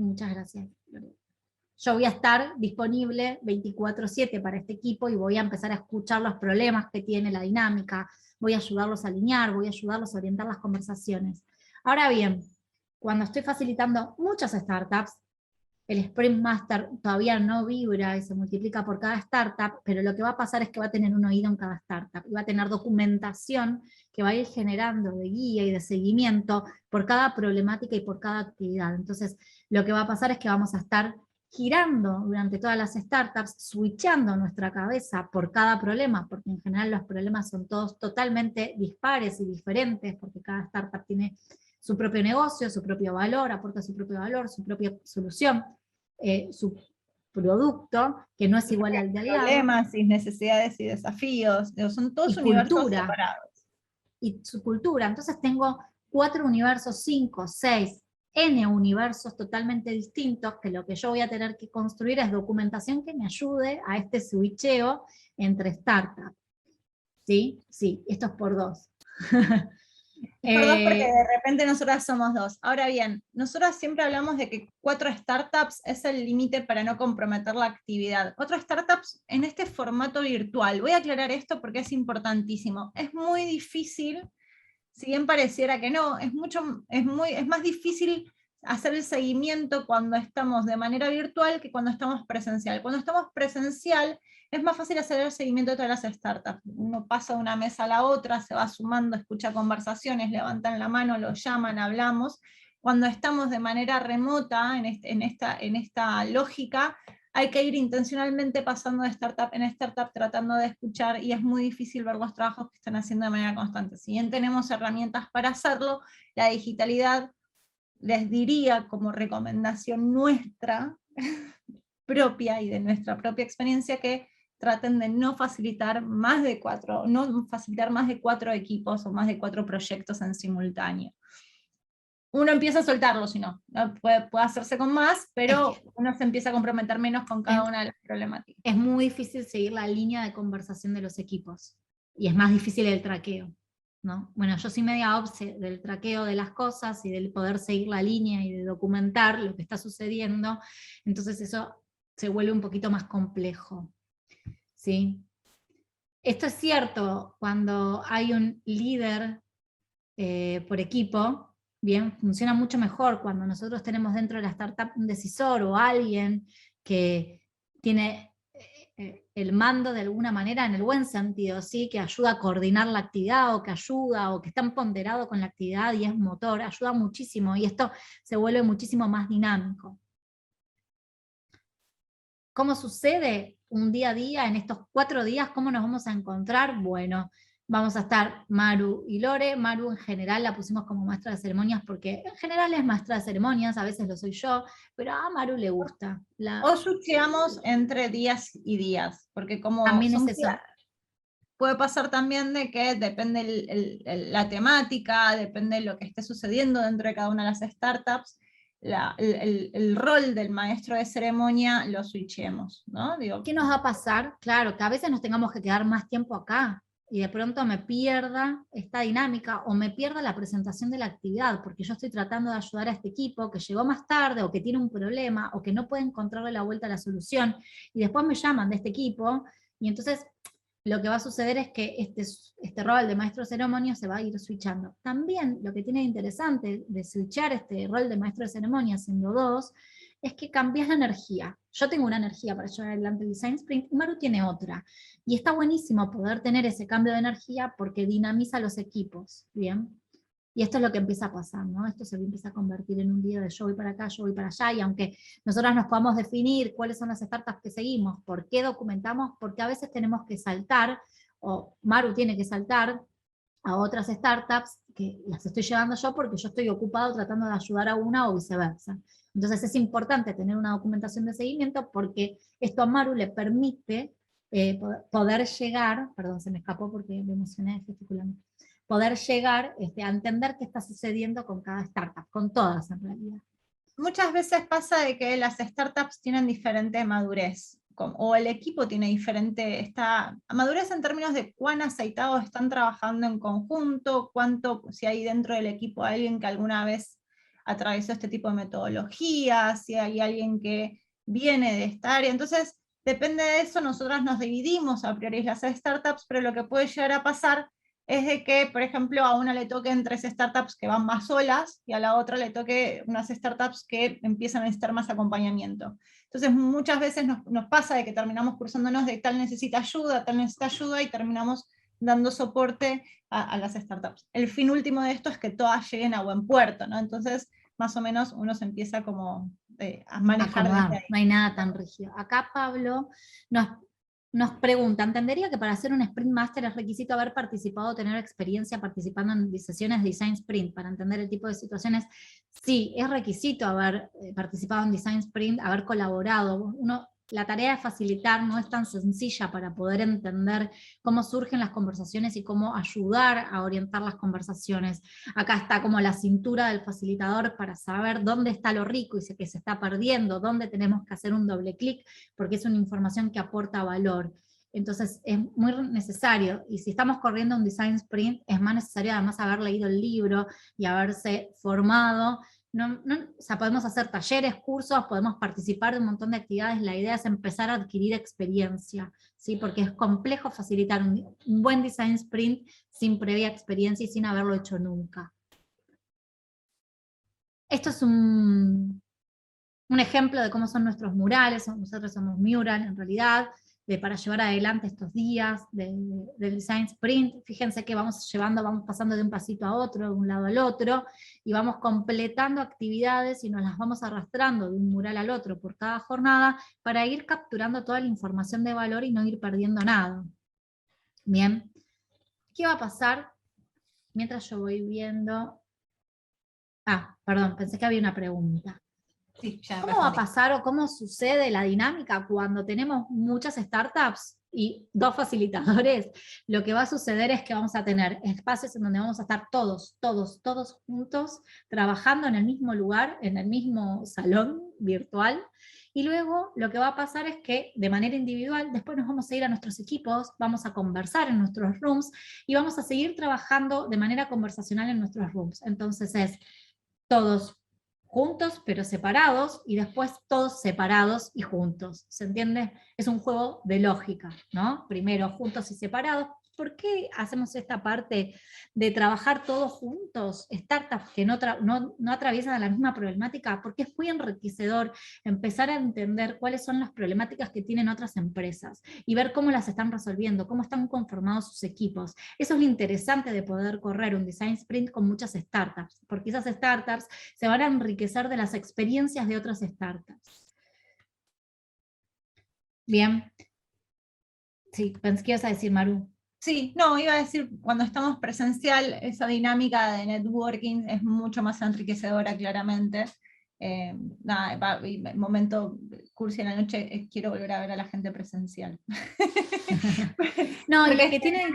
[SPEAKER 2] Muchas gracias. Yo voy a estar disponible 24/7 para este equipo, y voy a empezar a escuchar los problemas que tiene la dinámica, voy a ayudarlos a alinear, voy a ayudarlos a orientar las conversaciones. Ahora bien, cuando estoy facilitando muchas startups, el Sprint Master todavía no vibra y se multiplica por cada startup, pero lo que va a pasar es que va a tener un oído en cada startup, y va a tener documentación que va a ir generando de guía y de seguimiento por cada problemática y por cada actividad. Entonces, lo que va a pasar es que vamos a estar girando durante todas las startups, switchando nuestra cabeza por cada problema, porque en general los problemas son todos totalmente dispares y diferentes, porque cada startup tiene su propio negocio, su propio valor, aporta su propio valor, su propia solución, su producto, que no es igual al de al lado.
[SPEAKER 3] Problemas y necesidades y desafíos, son todos universos separados.
[SPEAKER 2] Y su cultura. Entonces tengo 4 universos, 5, 6, N universos totalmente distintos, que lo que yo voy a tener que construir es documentación que me ayude a este switcheo entre startups. ¿Sí? Sí, esto es por 2.
[SPEAKER 3] Por 2 porque de repente nosotras somos 2. Ahora bien, nosotras siempre hablamos de que 4 startups es el límite para no comprometer la actividad. 4 startups en este formato virtual. Voy a aclarar esto porque es importantísimo. Es muy difícil, si bien pareciera que no, es más difícil hacer el seguimiento cuando estamos de manera virtual que cuando estamos presencial. Cuando estamos presencial es más fácil hacer el seguimiento de todas las startups. Uno pasa de una mesa a la otra, se va sumando, escucha conversaciones, levantan la mano, lo llaman, hablamos. Cuando estamos de manera remota, en esta lógica, hay que ir intencionalmente pasando de startup en startup, tratando de escuchar, y es muy difícil ver los trabajos que están haciendo de manera constante. Si bien tenemos herramientas para hacerlo, la digitalidad, les diría como recomendación nuestra propia y de nuestra propia experiencia, que traten de no facilitar más de 4 equipos o más de 4 proyectos en simultáneo. uno empieza a soltarlo, si no, puede hacerse con más, pero uno se empieza a comprometer menos con cada una de las problemáticas.
[SPEAKER 2] Es muy difícil seguir la línea de conversación de los equipos, y es más difícil el traqueo, ¿no? Bueno, yo soy media obse del traqueo de las cosas y del poder seguir la línea y de documentar lo que está sucediendo, entonces eso se vuelve un poquito más complejo, ¿sí? Esto es cierto cuando hay un líder por equipo, bien, funciona mucho mejor cuando nosotros tenemos dentro de la startup un decisor o alguien que tiene el mando de alguna manera en el buen sentido, ¿sí? Que ayuda a coordinar la actividad o que ayuda o que está empoderado con la actividad y es motor, ayuda muchísimo y esto se vuelve muchísimo más dinámico. ¿Cómo sucede un día a día en estos 4 días? ¿Cómo nos vamos a encontrar? Bueno, vamos a estar Maru y Lore. Maru en general la pusimos como maestra de ceremonias porque en general es maestra de ceremonias, a veces lo soy yo, pero a Maru le gusta.
[SPEAKER 3] O switcheamos entre días y días, porque como
[SPEAKER 2] También
[SPEAKER 3] son
[SPEAKER 2] es eso.
[SPEAKER 3] puede pasar también de que depende la temática, depende de lo que esté sucediendo dentro de cada una de las startups, el rol del maestro de ceremonia lo switchemos, ¿no? Digo,
[SPEAKER 2] ¿Qué nos va a pasar? Claro, que a veces nos tengamos que quedar más tiempo acá y de pronto me pierda esta dinámica o me pierda la presentación de la actividad porque yo estoy tratando de ayudar a este equipo que llegó más tarde o que tiene un problema o que no puede encontrarle la vuelta a la solución y después me llaman de este equipo y entonces lo que va a suceder es que este rol de maestro de ceremonia se va a ir switchando. También lo que tiene de interesante de switchar este rol de maestro de ceremonia siendo 2 es que cambias la energía. Yo tengo una energía para llevar adelante el Design Sprint y Maru tiene otra. Y está buenísimo poder tener ese cambio de energía porque dinamiza los equipos, ¿bien? Y esto es lo que empieza a pasar, ¿no? Esto se empieza a convertir en un día de yo voy para acá, yo voy para allá, y aunque nosotros nos podamos definir cuáles son las startups que seguimos, por qué documentamos, porque a veces tenemos que saltar, o Maru tiene que saltar a otras startups que las estoy llevando yo porque yo estoy ocupado tratando de ayudar a una o viceversa. Entonces es importante tener una documentación de seguimiento porque esto a Maru le permite poder llegar, perdón, se me escapó porque me emocioné gesticulando, poder llegar a entender qué está sucediendo con cada startup, con todas en realidad.
[SPEAKER 3] muchas veces pasa de que las startups tienen diferente madurez, o el equipo tiene diferente madurez en términos de cuán aceitados están trabajando en conjunto, cuánto, si hay dentro del equipo alguien que alguna vez atravesó este tipo de metodologías, si hay alguien que viene de esta área. Entonces, depende de eso, nosotras nos dividimos a priori las startups, pero lo que puede llegar a pasar es de que, por ejemplo, a una le toquen 3 startups que van más solas, y a la otra le toque unas startups que empiezan a necesitar más acompañamiento. Entonces muchas veces nos pasa de que terminamos cruzándonos de tal necesita ayuda, y terminamos dando soporte a las startups. El fin último de esto es que todas lleguen a buen puerto, ¿no? Entonces, más o menos uno se empieza como a manejar
[SPEAKER 2] Acomodar,
[SPEAKER 3] desde ahí.
[SPEAKER 2] no hay nada tan rígido. Acá Pablo nos pregunta, ¿entendería que para hacer un Sprint Master es requisito haber participado o tener experiencia participando en sesiones de Design Sprint para entender el tipo de situaciones? Sí, es requisito haber participado en Design Sprint, haber colaborado. La tarea de facilitar no es tan sencilla para poder entender cómo surgen las conversaciones y cómo ayudar a orientar las conversaciones. Acá está como la cintura del facilitador para saber dónde está lo rico y que se está perdiendo, dónde tenemos que hacer un doble clic, porque es una información que aporta valor. Entonces es muy necesario, y si estamos corriendo un Design Sprint, es más necesario además haber leído el libro y haberse formado. O sea, podemos hacer talleres, cursos, podemos participar de un montón de actividades, la idea es empezar a adquirir experiencia, ¿sí? Porque es complejo facilitar un buen Design Sprint sin previa experiencia y sin haberlo hecho nunca. Esto es un ejemplo de cómo son nuestros murales. Nosotros somos mural en realidad, para llevar adelante estos días del Design Sprint. Fíjense que vamos pasando de un pasito a otro, de un lado al otro, y vamos completando actividades y nos las vamos arrastrando de un mural al otro por cada jornada para ir capturando toda la información de valor y no ir perdiendo nada. Bien, ¿qué va a pasar mientras yo voy viendo? Perdón, pensé que había una pregunta.
[SPEAKER 3] Sí,
[SPEAKER 2] ¿Cómo va a pasar o cómo sucede la dinámica cuando tenemos muchas startups y 2 facilitadores, lo que va a suceder es que vamos a tener espacios en donde vamos a estar todos juntos, trabajando en el mismo lugar, en el mismo salón virtual, y luego lo que va a pasar es que de manera individual, después nos vamos a ir a nuestros equipos, vamos a conversar en nuestros rooms, y vamos a seguir trabajando de manera conversacional en nuestros rooms. Entonces es todos juntos pero separados, y después todos separados y juntos, ¿se entiende? Es un juego de lógica, ¿no? Primero juntos y separados. ¿Por qué hacemos esta parte de trabajar todos juntos, startups que no atraviesan la misma problemática? Porque es muy enriquecedor empezar a entender cuáles son las problemáticas que tienen otras empresas, y ver cómo las están resolviendo, cómo están conformados sus equipos. Eso es lo interesante de poder correr un design sprint con muchas startups, porque esas startups se van a enriquecer de las experiencias de otras startups. Bien. Sí, pensé que ibas a decir, Maru.
[SPEAKER 3] Sí, no, iba a decir, cuando estamos presencial, esa dinámica de networking es mucho más enriquecedora, claramente. Nada, el momento cursi en la noche, quiero volver a ver a la gente presencial.
[SPEAKER 2] No, y
[SPEAKER 3] porque
[SPEAKER 2] lo que tiene...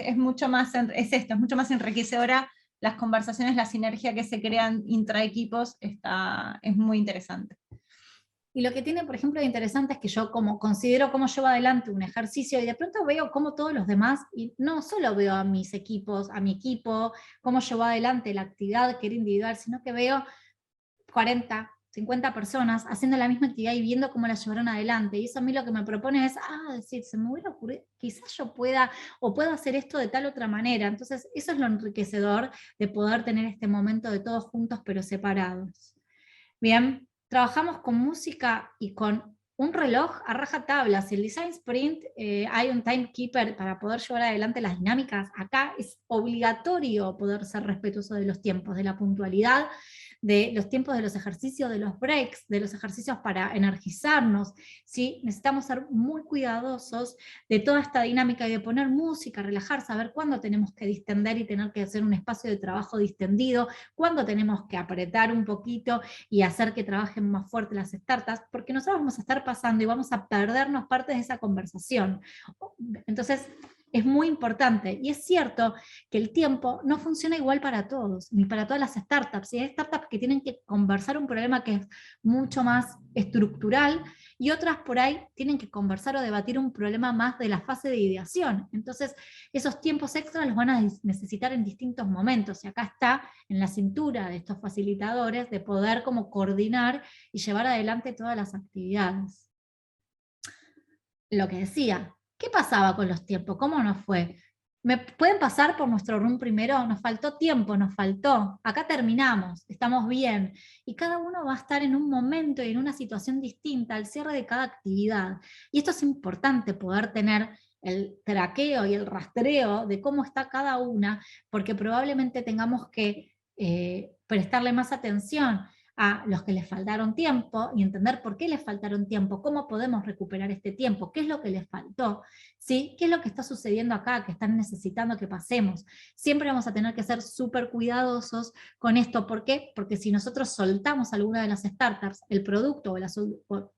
[SPEAKER 3] es mucho más, es mucho más enriquecedora. Las conversaciones, la sinergia que se crean intraequipos es muy interesante.
[SPEAKER 2] Y lo que tiene, por ejemplo, de interesante es que yo como considero cómo llevo adelante un ejercicio, y de pronto veo cómo todos los demás, y no solo veo a mis equipos, a mi equipo, cómo llevo adelante la actividad que era individual, sino que veo 40, 50 personas haciendo la misma actividad y viendo cómo la llevaron adelante. Y eso a mí lo que me propone es, decir, se me hubiera ocurrido, quizás yo pueda, o puedo hacer esto de tal otra manera. Entonces, eso es lo enriquecedor de poder tener este momento de todos juntos pero separados. Bien. Trabajamos con música y con un reloj a rajatabla. Si el Design Sprint hay un timekeeper para poder llevar adelante las dinámicas, acá es obligatorio poder ser respetuoso de los tiempos, de la puntualidad, de los tiempos de los ejercicios, de los breaks, de los ejercicios para energizarnos, ¿sí? Necesitamos ser muy cuidadosos de toda esta dinámica y de poner música, relajar, saber cuándo tenemos que distender y tener que hacer un espacio de trabajo distendido, cuándo tenemos que apretar un poquito y hacer que trabajen más fuerte las startups, porque nosotros vamos a estar pasando y vamos a perdernos parte de esa conversación. Entonces, es muy importante, y es cierto que el tiempo no funciona igual para todos, ni para todas las startups, y hay startups que tienen que conversar un problema que es mucho más estructural, y otras por ahí tienen que conversar o debatir un problema más de la fase de ideación. Entonces, esos tiempos extras los van a necesitar en distintos momentos, y acá está en la cintura de estos facilitadores de poder como coordinar y llevar adelante todas las actividades. Lo que decía, ¿qué pasaba con los tiempos? ¿Cómo nos fue? ¿Me pueden pasar por nuestro room primero? Nos faltó tiempo, nos faltó. Acá terminamos, estamos bien. Y cada uno va a estar en un momento y en una situación distinta al cierre de cada actividad. Y esto es importante, poder tener el traqueo y el rastreo de cómo está cada una, porque probablemente tengamos que prestarle más atención a los que les faltaron tiempo y entender por qué les faltaron tiempo, cómo podemos recuperar este tiempo, qué es lo que les faltó, ¿sí? ¿Qué es lo que está sucediendo acá, que están necesitando que pasemos? Siempre vamos a tener que ser súper cuidadosos con esto. ¿Por qué? Porque si nosotros soltamos alguna de las startups, el producto o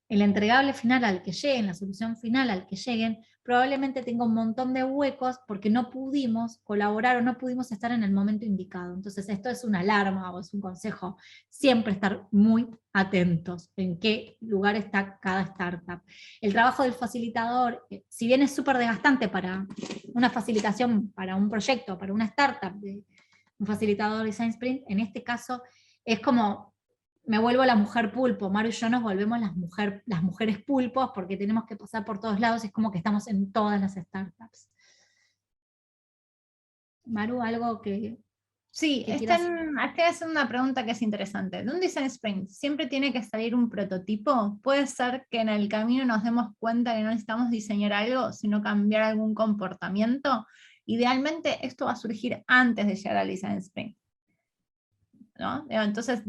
[SPEAKER 2] el entregable final al que lleguen, la solución final al que lleguen, probablemente tenga un montón de huecos porque no pudimos colaborar o no pudimos estar en el momento indicado. Entonces esto es una alarma o es un consejo, siempre estar muy atentos en qué lugar está cada startup. El trabajo del facilitador, si bien es súper desgastante para una facilitación, para un proyecto, para una startup, de un facilitador Design Sprint, en este caso es como me vuelvo la mujer pulpo. Maru y yo nos volvemos las mujeres pulpos porque tenemos que pasar por todos lados, es como que estamos en todas las startups. Maru, algo que...
[SPEAKER 3] Sí, estoy haciendo una pregunta que es interesante. ¿De un design sprint siempre tiene que salir un prototipo? ¿Puede ser que en el camino nos demos cuenta que no necesitamos diseñar algo, sino cambiar algún comportamiento? Idealmente esto va a surgir antes de llegar al design sprint, ¿no? Entonces,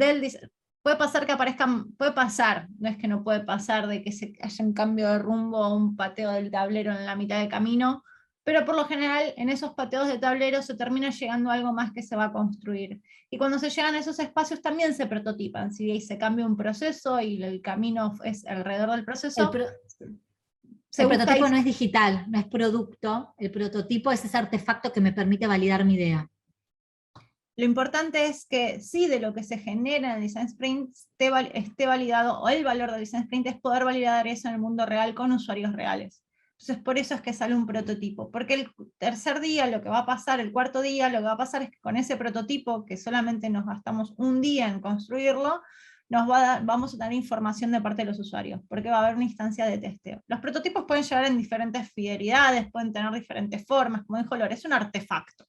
[SPEAKER 3] puede pasar que aparezcan, puede pasar, no es que no puede pasar de que haya un cambio de rumbo o un pateo del tablero en la mitad del camino, pero por lo general en esos pateos de tablero se termina llegando a algo más que se va a construir. Y cuando se llegan a esos espacios también se prototipan, si se cambia un proceso y el camino es alrededor del proceso,
[SPEAKER 2] El prototipo no es digital, no es producto, el prototipo es ese artefacto que me permite validar mi idea.
[SPEAKER 3] Lo importante es que sí, de lo que se genera en el Design Sprint esté validado, o el valor del Design Sprint es poder validar eso en el mundo real con usuarios reales. Entonces por eso es que sale un prototipo, porque el tercer día lo que va a pasar, el cuarto día lo que va a pasar es que con ese prototipo, que solamente nos gastamos un día en construirlo, vamos a tener información de parte de los usuarios, porque va a haber una instancia de testeo. Los prototipos pueden llegar en diferentes fidelidades, pueden tener diferentes formas, como dijo Lore, es un artefacto.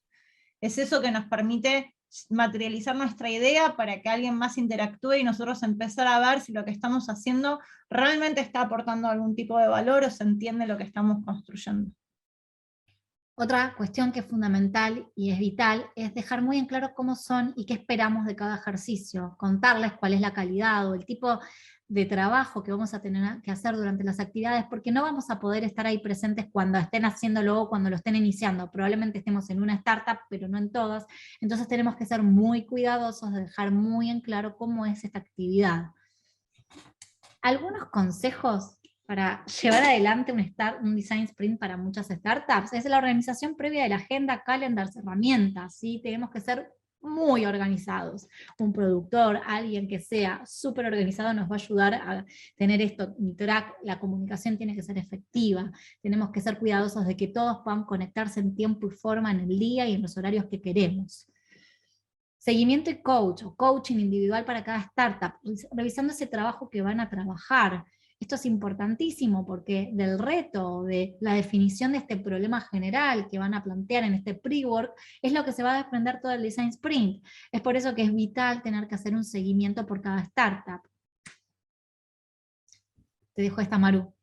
[SPEAKER 3] Es eso que nos permite materializar nuestra idea para que alguien más interactúe y nosotros empezar a ver si lo que estamos haciendo realmente está aportando algún tipo de valor o se entiende lo que estamos construyendo.
[SPEAKER 2] Otra cuestión que es fundamental y es vital es dejar muy en claro cómo son y qué esperamos de cada ejercicio, contarles cuál es la calidad o el tipo de trabajo que vamos a tener que hacer durante las actividades, porque no vamos a poder estar ahí presentes cuando estén haciéndolo o cuando lo estén iniciando. Probablemente estemos en una startup, pero no en todas. Entonces tenemos que ser muy cuidadosos de dejar muy en claro cómo es esta actividad. Algunos consejos para llevar adelante un design sprint para muchas startups es la organización previa de la agenda, calendars, herramientas, ¿sí? Tenemos que ser muy organizados. Un productor, alguien que sea súper organizado nos va a ayudar a tener esto, mi track, la comunicación tiene que ser efectiva, tenemos que ser cuidadosos de que todos puedan conectarse en tiempo y forma en el día y en los horarios que queremos. Seguimiento y coach, o coaching individual para cada startup, revisando ese trabajo que van a trabajar. Esto es importantísimo porque del reto, de la definición de este problema general que van a plantear en este pre-work, es lo que se va a desprender todo el Design Sprint. Es por eso que es vital tener que hacer un seguimiento por cada startup. Te dejo esta, Maru.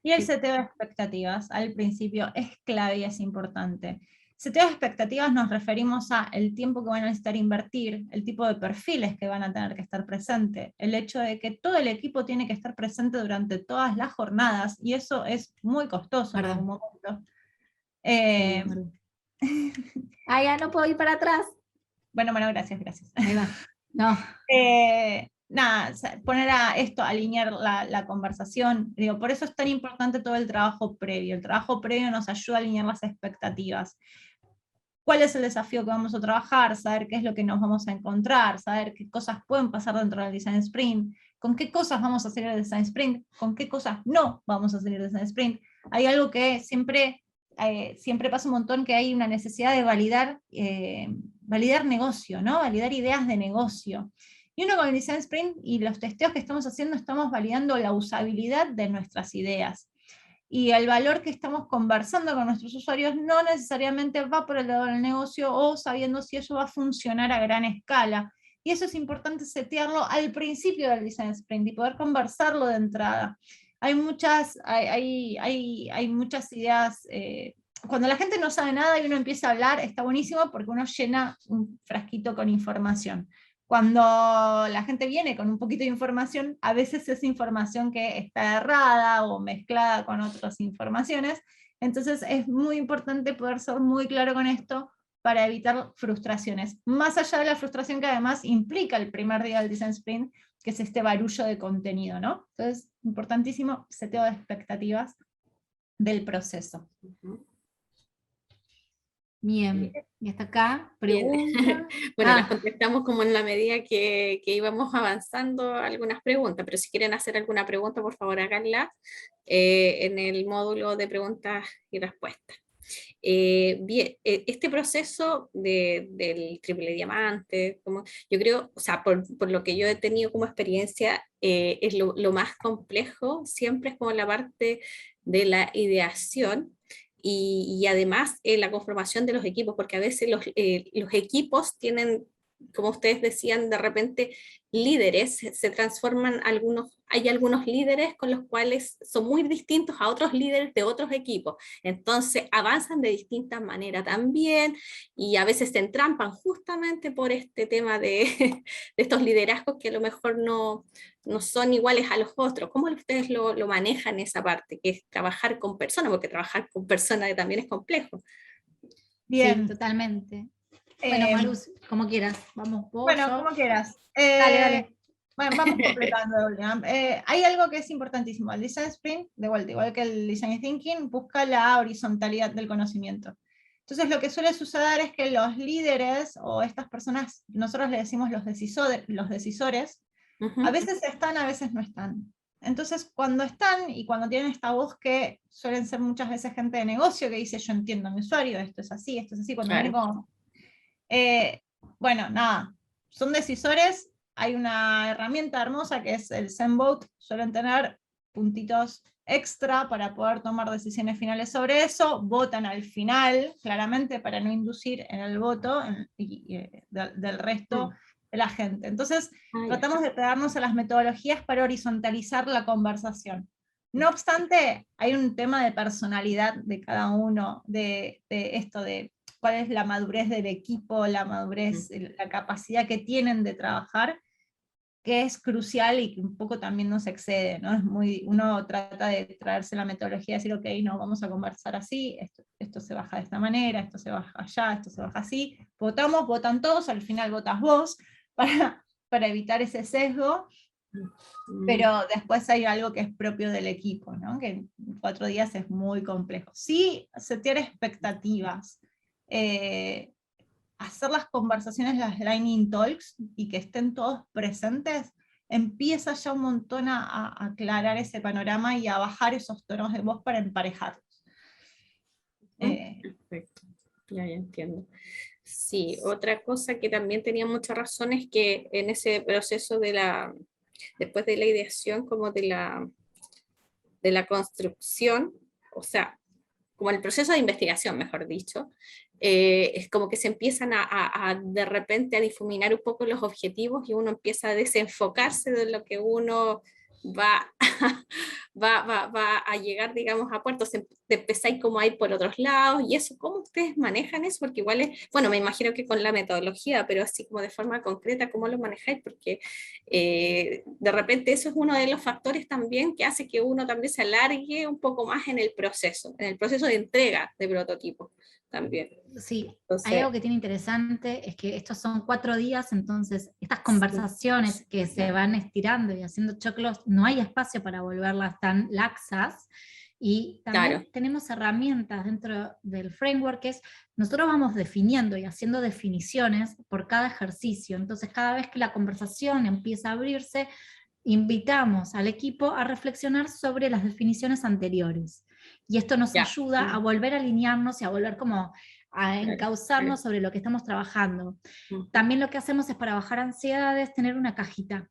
[SPEAKER 3] Y el seteo de expectativas al principio es clave y es importante. Seteo de expectativas nos referimos a el tiempo que van a necesitar invertir, el tipo de perfiles que van a tener que estar presentes, el hecho de que todo el equipo tiene que estar presente durante todas las jornadas, y eso es muy costoso en algún momento.
[SPEAKER 2] Ya no puedo ir para atrás.
[SPEAKER 3] Bueno, gracias.
[SPEAKER 2] Ahí va. No.
[SPEAKER 3] Nada, poner alinear la conversación, digo, por eso es tan importante todo el trabajo previo. El trabajo previo nos ayuda a alinear las expectativas. ¿Cuál es el desafío que vamos a trabajar? Saber qué es lo que nos vamos a encontrar, saber qué cosas pueden pasar dentro del Design Sprint, con qué cosas vamos a hacer el Design Sprint, con qué cosas no vamos a hacer el Design Sprint. Hay algo que siempre pasa un montón, que hay una necesidad de validar negocio, ¿no? Validar ideas de negocio. Y uno con el Design Sprint y los testeos que estamos haciendo, estamos validando la usabilidad de nuestras ideas. Y el valor que estamos conversando con nuestros usuarios no necesariamente va por el lado del negocio o sabiendo si eso va a funcionar a gran escala. Y eso es importante setearlo al principio del Design Sprint y poder conversarlo de entrada. Hay muchas ideas. Cuando la gente no sabe nada y uno empieza a hablar, está buenísimo porque uno llena un frasquito con información. Cuando la gente viene con un poquito de información, a veces es información que está errada o mezclada con otras informaciones, entonces es muy importante poder ser muy claro con esto para evitar frustraciones. Más allá de la frustración que además implica el primer día del Design Sprint, que es este barullo de contenido, ¿no? Entonces, importantísimo seteo de expectativas del proceso.
[SPEAKER 2] Bien, y hasta acá, preguntas.
[SPEAKER 1] Bueno, las contestamos como en la medida que íbamos avanzando algunas preguntas, pero si quieren hacer alguna pregunta, por favor háganla en el módulo de preguntas y respuestas. Bien, este proceso del triple diamante, yo creo, o sea, por lo que yo he tenido como experiencia, es lo más complejo, siempre es como la parte de la ideación, y además la conformación de los equipos, porque a veces los equipos tienen, como ustedes decían, de repente líderes, se transforman hay algunos líderes con los cuales son muy distintos a otros líderes de otros equipos, entonces avanzan de distintas maneras también, y a veces se entrampan justamente por este tema de estos liderazgos que a lo mejor no son iguales a los otros. ¿Cómo ustedes lo manejan esa parte, que es trabajar con personas? Porque trabajar con personas también es complejo.
[SPEAKER 2] Bien. Sí, totalmente. Bueno, Marus, como quieras. Vamos, vos,
[SPEAKER 3] bueno,
[SPEAKER 2] yo.
[SPEAKER 3] como quieras.
[SPEAKER 2] Dale.
[SPEAKER 3] Bueno, vamos completando. Hay algo que es importantísimo. El Design Sprint, de vuelta, igual que el Design Thinking, busca la horizontalidad del conocimiento. Entonces lo que suele suceder es que los líderes o estas personas, nosotros le decimos los decisores, a veces están, a veces no están. Entonces cuando están y cuando tienen esta voz que suelen ser muchas veces gente de negocio que dice yo entiendo a mi usuario, esto es así, cuando
[SPEAKER 1] Claro.
[SPEAKER 3] viene como... bueno, nada, son decisores, hay una herramienta hermosa que es el Zenvote, suelen tener puntitos extra para poder tomar decisiones finales sobre eso, votan al final, claramente para no inducir en el voto del resto de la gente. Entonces, tratamos de pegarnos a las metodologías para horizontalizar la conversación. No obstante, hay un tema de personalidad de cada uno, de esto de cuál es la madurez del equipo, la madurez, la capacidad que tienen de trabajar, que es crucial y que un poco también nos excede, ¿no? Uno trata de traerse la metodología y decir, ok, no, vamos a conversar así, esto se baja de esta manera, esto se baja allá, esto se baja así, votamos, votan todos, al final votas vos, para evitar ese sesgo, pero después hay algo que es propio del equipo, ¿no? Que en 4 días es muy complejo. Sí, setear expectativas, hacer las conversaciones, las lightning talks, y que estén todos presentes, empieza ya un montón a aclarar ese panorama y a bajar esos tonos de voz para emparejarlos.
[SPEAKER 1] Perfecto, ya entiendo. Sí, otra cosa que también tenía mucha razón es que en ese proceso después de la ideación como de la construcción, o sea, como el proceso de investigación, mejor dicho, es como que se empiezan de repente a difuminar un poco los objetivos y uno empieza a desenfocarse de lo que uno va a llegar, digamos, a puertos, empezáis como a ir por otros lados, y eso, ¿cómo ustedes manejan eso? Porque igual es, bueno, me imagino que con la metodología, pero así como de forma concreta, ¿cómo lo manejáis? Porque de repente eso es uno de los factores también que hace que uno también se alargue un poco más en el proceso de entrega de prototipos también.
[SPEAKER 2] Sí,
[SPEAKER 1] Entonces,
[SPEAKER 2] hay algo que tiene interesante, es que estos son 4 días, entonces estas conversaciones que se van estirando y haciendo choclos, no hay espacio para volverlas tan laxas, y también tenemos herramientas dentro del framework que es, nosotros vamos definiendo y haciendo definiciones por cada ejercicio, entonces cada vez que la conversación empieza a abrirse, invitamos al equipo a reflexionar sobre las definiciones anteriores. Y esto nos ayuda a volver a alinearnos y a volver como a encauzarnos sobre lo que estamos trabajando. También lo que hacemos es, para bajar ansiedades, tener una cajita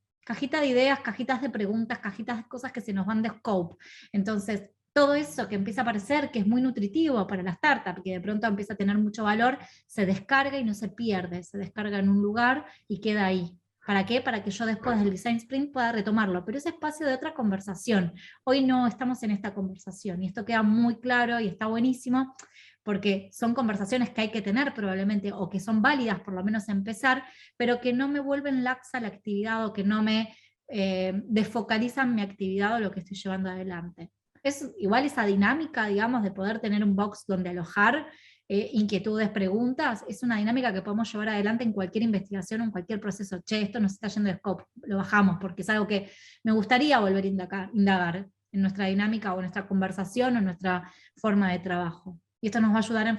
[SPEAKER 2] de ideas, cajitas de preguntas, cajitas de cosas que se nos van de scope. Entonces, todo eso que empieza a parecer que es muy nutritivo para la startup, que de pronto empieza a tener mucho valor, se descarga y no se pierde, se descarga en un lugar y queda ahí. ¿Para qué? Para que yo después del Design Sprint pueda retomarlo, pero es espacio de otra conversación. Hoy no estamos en esta conversación, y esto queda muy claro y está buenísimo, porque son conversaciones que hay que tener probablemente, o que son válidas por lo menos empezar, pero que no me vuelven laxa la actividad, o que no me desfocalizan mi actividad o lo que estoy llevando adelante. Es igual esa dinámica, digamos, de poder tener un box donde alojar inquietudes, preguntas, es una dinámica que podemos llevar adelante en cualquier investigación o en cualquier proceso. Che, esto nos está yendo de scope, lo bajamos, porque es algo que me gustaría volver a indagar en nuestra dinámica o en nuestra conversación o en nuestra forma de trabajo. Y esto nos va a ayudar a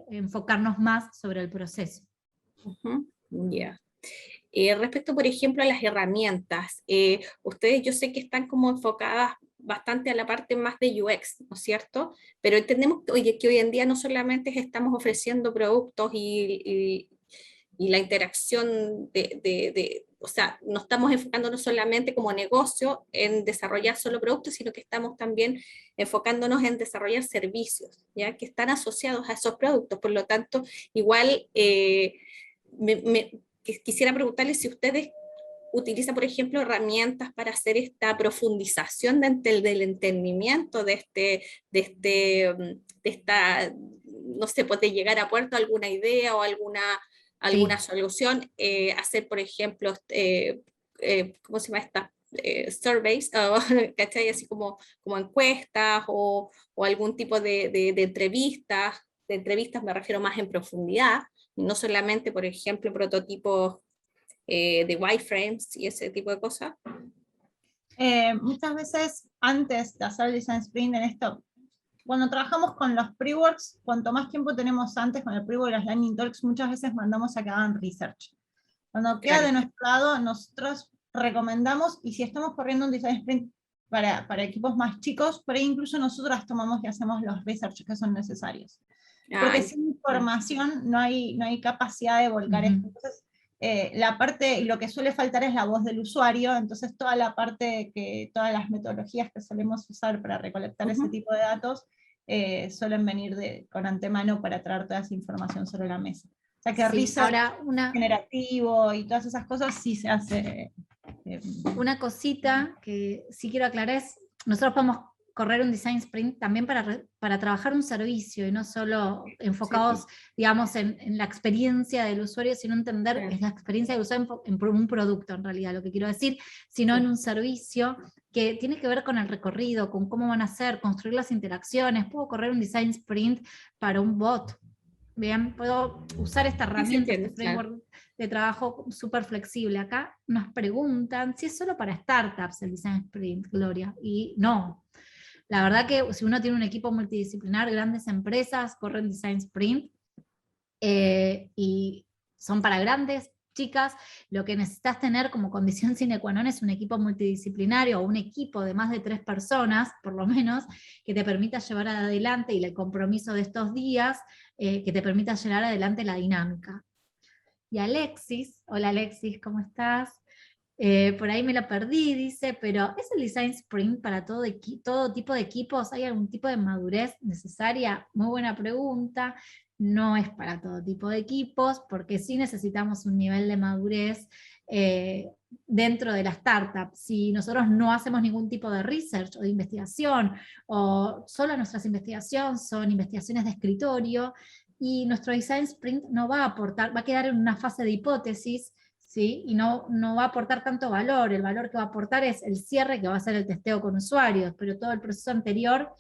[SPEAKER 2] enfocarnos más sobre el proceso.
[SPEAKER 1] Respecto, por ejemplo, a las herramientas, ustedes yo sé que están como enfocadas bastante a la parte más de UX, ¿no es cierto? Pero entendemos que hoy en día no solamente estamos ofreciendo productos y la interacción o sea, no estamos enfocándonos solamente como negocio en desarrollar solo productos, sino que estamos también enfocándonos en desarrollar servicios, ¿ya? Que están asociados a esos productos. Por lo tanto, igual quisiera preguntarles si ustedes utilizan, por ejemplo, herramientas para hacer esta profundización del entendimiento de esta, no sé, pues de llegar a puerto alguna idea o alguna solución, hacer, por ejemplo, ¿cómo se llama esta? Surveys, ¿cachai? Así como encuestas o algún tipo de entrevistas. De entrevistas me refiero más en profundidad, y no solamente, por ejemplo, prototipos de wireframes y ese tipo de cosas?
[SPEAKER 3] Muchas veces antes de hacer el design sprint en esto, cuando trabajamos con los pre-works, cuanto más tiempo tenemos antes con el pre-work y las landing talks, muchas veces mandamos a que hagan research. Cuando queda de nuestro lado, nosotros recomendamos, y si estamos corriendo un design sprint para equipos más chicos, por ahí incluso nosotras tomamos y hacemos los research que son necesarios. Porque sin información no hay capacidad de volcar esto. Entonces, la parte, lo que suele faltar es la voz del usuario, entonces todas las metodologías que solemos usar para recolectar ese tipo de datos suelen venir con antemano para traer toda esa información sobre la mesa. O sea que research generativo y todas esas cosas sí se hace.
[SPEAKER 2] Una cosita que sí quiero aclarar es, nosotros podemos correr un design sprint también para trabajar un servicio y no solo enfocados, digamos, en la experiencia del usuario, sino entender es la experiencia del usuario en un producto, en realidad, lo que quiero decir, sino en un servicio que tiene que ver con el recorrido, con cómo van a ser, construir las interacciones. Puedo correr un design sprint para un bot. Bien, puedo usar esta herramienta, este framework de trabajo súper flexible. Acá nos preguntan si es solo para startups el design sprint, Gloria, y no. La verdad que si uno tiene un equipo multidisciplinar, grandes empresas corren design sprint, y son para grandes, chicas. Lo que necesitas tener como condición sine qua non es un equipo multidisciplinario o un equipo de más de 3 personas, por lo menos, que te permita llevar adelante, y el compromiso de estos días, que te permita llevar adelante la dinámica. Y Alexis, hola Alexis, ¿cómo estás? Por ahí me lo perdí, dice, pero ¿es el design sprint para todo tipo de equipos? ¿Hay algún tipo de madurez necesaria? Muy buena pregunta. No es para todo tipo de equipos, porque sí necesitamos un nivel de madurez dentro de la startup. Si nosotros no hacemos ningún tipo de research o de investigación, o solo nuestras investigaciones son investigaciones de escritorio, y nuestro design sprint no va a aportar, va a quedar en una fase de hipótesis, ¿sí? Y no va a aportar tanto valor. El valor que va a aportar es el cierre, que va a ser el testeo con usuarios, pero todo el proceso anterior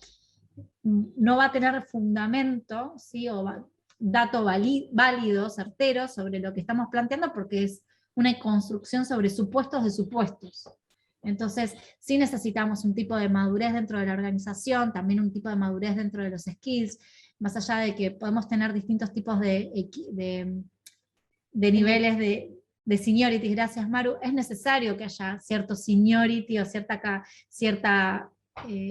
[SPEAKER 2] no va a tener fundamento, ¿sí? O dato válido, certero sobre lo que estamos planteando, porque es una construcción sobre supuestos de supuestos. Entonces, sí necesitamos un tipo de madurez dentro de la organización, también un tipo de madurez dentro de los skills, más allá de que podemos tener distintos tipos de niveles de seniority. Gracias, Maru. Es necesario que haya cierto seniority o cierta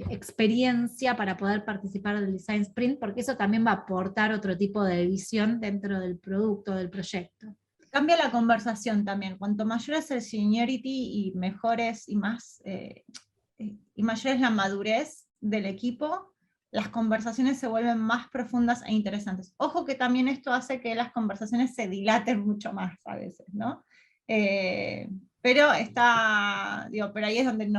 [SPEAKER 2] experiencia para poder participar del design sprint, porque eso también va a aportar otro tipo de visión dentro del producto, del proyecto.
[SPEAKER 3] Cambia la conversación también. Cuanto mayor es el seniority y mejores y más y mayor es la madurez del equipo, las conversaciones se vuelven más profundas e interesantes. Ojo que también esto hace que las conversaciones se dilaten mucho más a veces, ¿no? Pero pero ahí es donde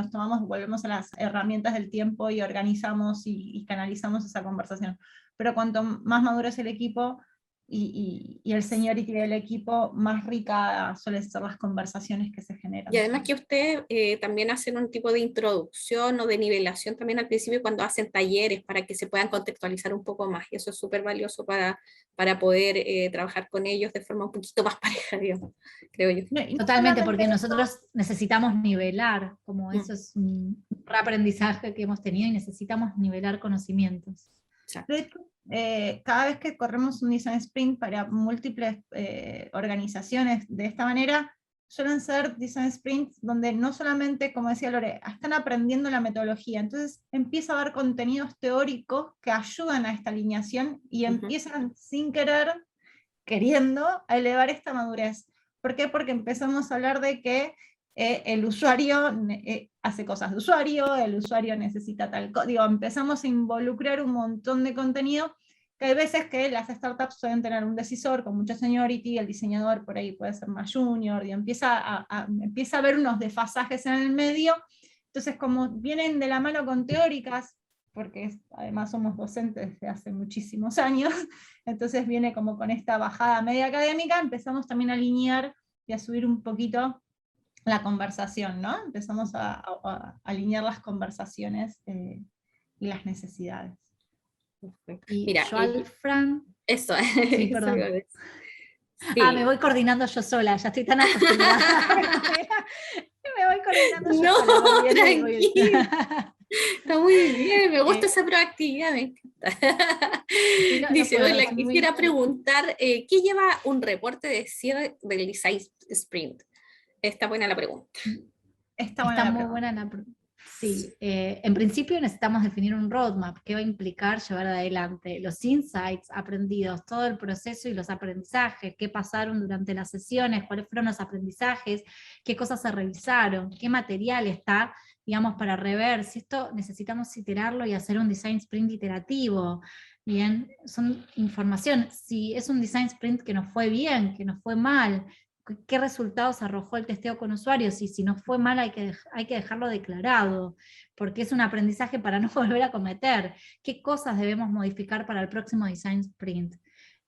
[SPEAKER 3] volvemos a las herramientas del tiempo y organizamos y canalizamos esa conversación. Pero cuanto más maduro es el equipo y el seniority del equipo, más rica suelen ser las conversaciones que se generan.
[SPEAKER 1] Y además que usted también hacen un tipo de introducción o de nivelación también al principio cuando hacen talleres para que se puedan contextualizar un poco más, y eso es súper valioso para poder trabajar con ellos de forma un poquito más pareja, digamos, creo yo.
[SPEAKER 2] Totalmente, porque nosotros necesitamos nivelar, como eso es un reaprendizaje que hemos tenido, y necesitamos nivelar conocimientos.
[SPEAKER 3] De hecho, cada vez que corremos un design sprint para múltiples organizaciones de esta manera, suelen ser design sprints donde no solamente, como decía Lore, están aprendiendo la metodología, entonces empieza a haber contenidos teóricos que ayudan a esta alineación y empiezan sin querer, queriendo, a elevar esta madurez. ¿Por qué? Porque empezamos a hablar de que el usuario hace cosas de usuario, el usuario necesita tal cosa, empezamos a involucrar un montón de contenido, que hay veces que las startups suelen tener un decisor con mucha seniority, el diseñador por ahí puede ser más junior, empieza a haber unos desfasajes en el medio. Entonces, como vienen de la mano con teóricas, porque además somos docentes desde hace muchísimos años, entonces viene como con esta bajada media académica, empezamos también a alinear y a subir un poquito la conversación, ¿no? Empezamos a alinear las conversaciones y las necesidades.
[SPEAKER 2] Y
[SPEAKER 1] mira,
[SPEAKER 2] Fran...
[SPEAKER 1] Eso,
[SPEAKER 2] sí, perdón.
[SPEAKER 1] Sí.
[SPEAKER 2] Me voy coordinando yo sola, ya estoy tan acostumbrada. Me voy coordinando yo
[SPEAKER 1] No,
[SPEAKER 2] sola. Muy bien, muy bien.
[SPEAKER 1] tranquila. Está muy bien, me gusta esa proactividad, me encanta.
[SPEAKER 2] Sí, no
[SPEAKER 1] Dice,
[SPEAKER 2] puedo,
[SPEAKER 1] hola,
[SPEAKER 2] es muy-
[SPEAKER 1] quisiera preguntar, ¿qué lleva un reporte de cierre del Design Sprint? Está buena la pregunta.
[SPEAKER 3] Está buena
[SPEAKER 2] Está
[SPEAKER 3] la
[SPEAKER 2] muy
[SPEAKER 3] pregunta.
[SPEAKER 2] buena la pregunta. Sí, en principio necesitamos definir un roadmap que va a implicar llevar adelante los insights aprendidos, todo el proceso y los aprendizajes, qué pasaron durante las sesiones, cuáles fueron los aprendizajes, qué cosas se revisaron, qué material está, digamos, para rever. Si esto necesitamos iterarlo y hacer un design sprint iterativo. Bien, son información. Si es un design sprint que nos fue bien, que nos fue mal, qué resultados arrojó el testeo con usuarios, y si no fue mal hay que dejarlo declarado, porque es un aprendizaje para no volver a cometer. ¿Qué cosas debemos modificar para el próximo design sprint?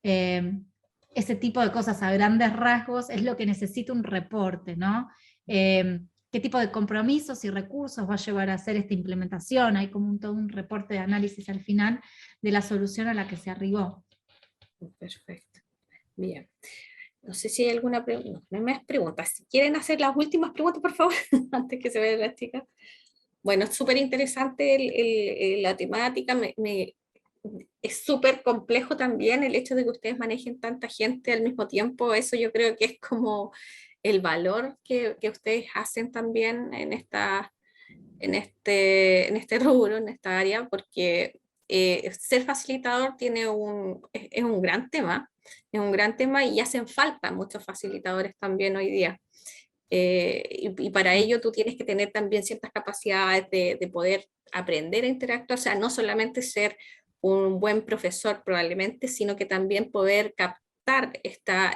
[SPEAKER 2] Ese tipo de cosas a grandes rasgos es lo que necesita un reporte, ¿no? ¿Qué tipo de compromisos y recursos va a llevar a hacer esta implementación? Hay como todo un reporte de análisis al final de la solución a la que se arribó.
[SPEAKER 1] Perfecto. Bien. No sé si hay alguna pregunta. No hay más preguntas. Si quieren hacer las últimas preguntas, por favor, antes que se vean las chicas. Bueno, es súper interesante la temática. Es súper complejo también el hecho de que ustedes manejen tanta gente al mismo tiempo. Eso yo creo que es como el valor que ustedes hacen también en este rubro, en esta área, porque ser facilitador es un gran tema. Es un gran tema y hacen falta muchos facilitadores también hoy día. Y para ello tú tienes que tener también ciertas capacidades de poder aprender a interactuar, o sea, no solamente ser un buen profesor probablemente, sino que también poder captar estas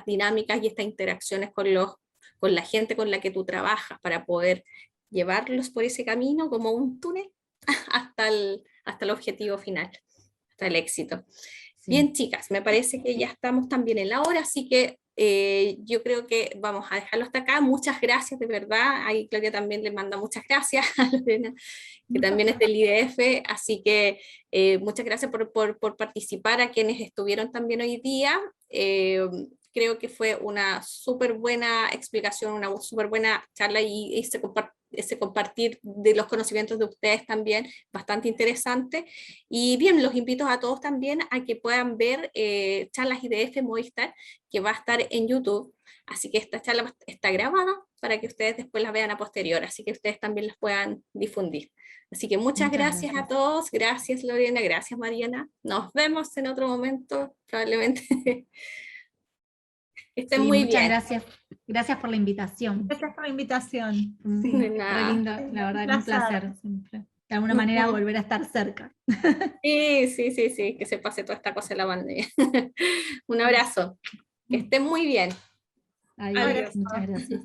[SPEAKER 1] dinámicas y estas interacciones con la gente con la que tú trabajas para poder llevarlos por ese camino como un túnel hasta el objetivo final, hasta el éxito.
[SPEAKER 2] Sí.
[SPEAKER 1] Bien, chicas, me parece que ya estamos también en la hora, así que yo creo que vamos a dejarlo hasta acá. Muchas gracias, de verdad. Ahí Claudia también le manda muchas gracias a Lorena, que también es del IDF, así que muchas gracias por participar, a quienes estuvieron también hoy día. Creo que fue una súper buena explicación, una súper buena charla y ese compartir de los conocimientos de ustedes también, bastante interesante. Y bien, los invito a todos también a que puedan ver charlas IDF Movistar, que va a estar en YouTube. Así que esta charla está grabada para que ustedes después la vean a posterior, así que ustedes también las puedan difundir. Así que muchas gracias a todos, gracias Lorena, gracias Mariana. Nos vemos en otro momento, probablemente. Estén muy
[SPEAKER 2] muchas
[SPEAKER 1] bien.
[SPEAKER 2] gracias. Gracias por la invitación.
[SPEAKER 3] Gracias por la invitación.
[SPEAKER 1] De
[SPEAKER 2] Re
[SPEAKER 1] nada.
[SPEAKER 2] lindo, la verdad, un placer siempre. De alguna manera volver a estar cerca.
[SPEAKER 1] Sí, que se pase toda esta cosa de la pandemia. Un abrazo, que estén muy bien.
[SPEAKER 2] Adiós. Muchas gracias.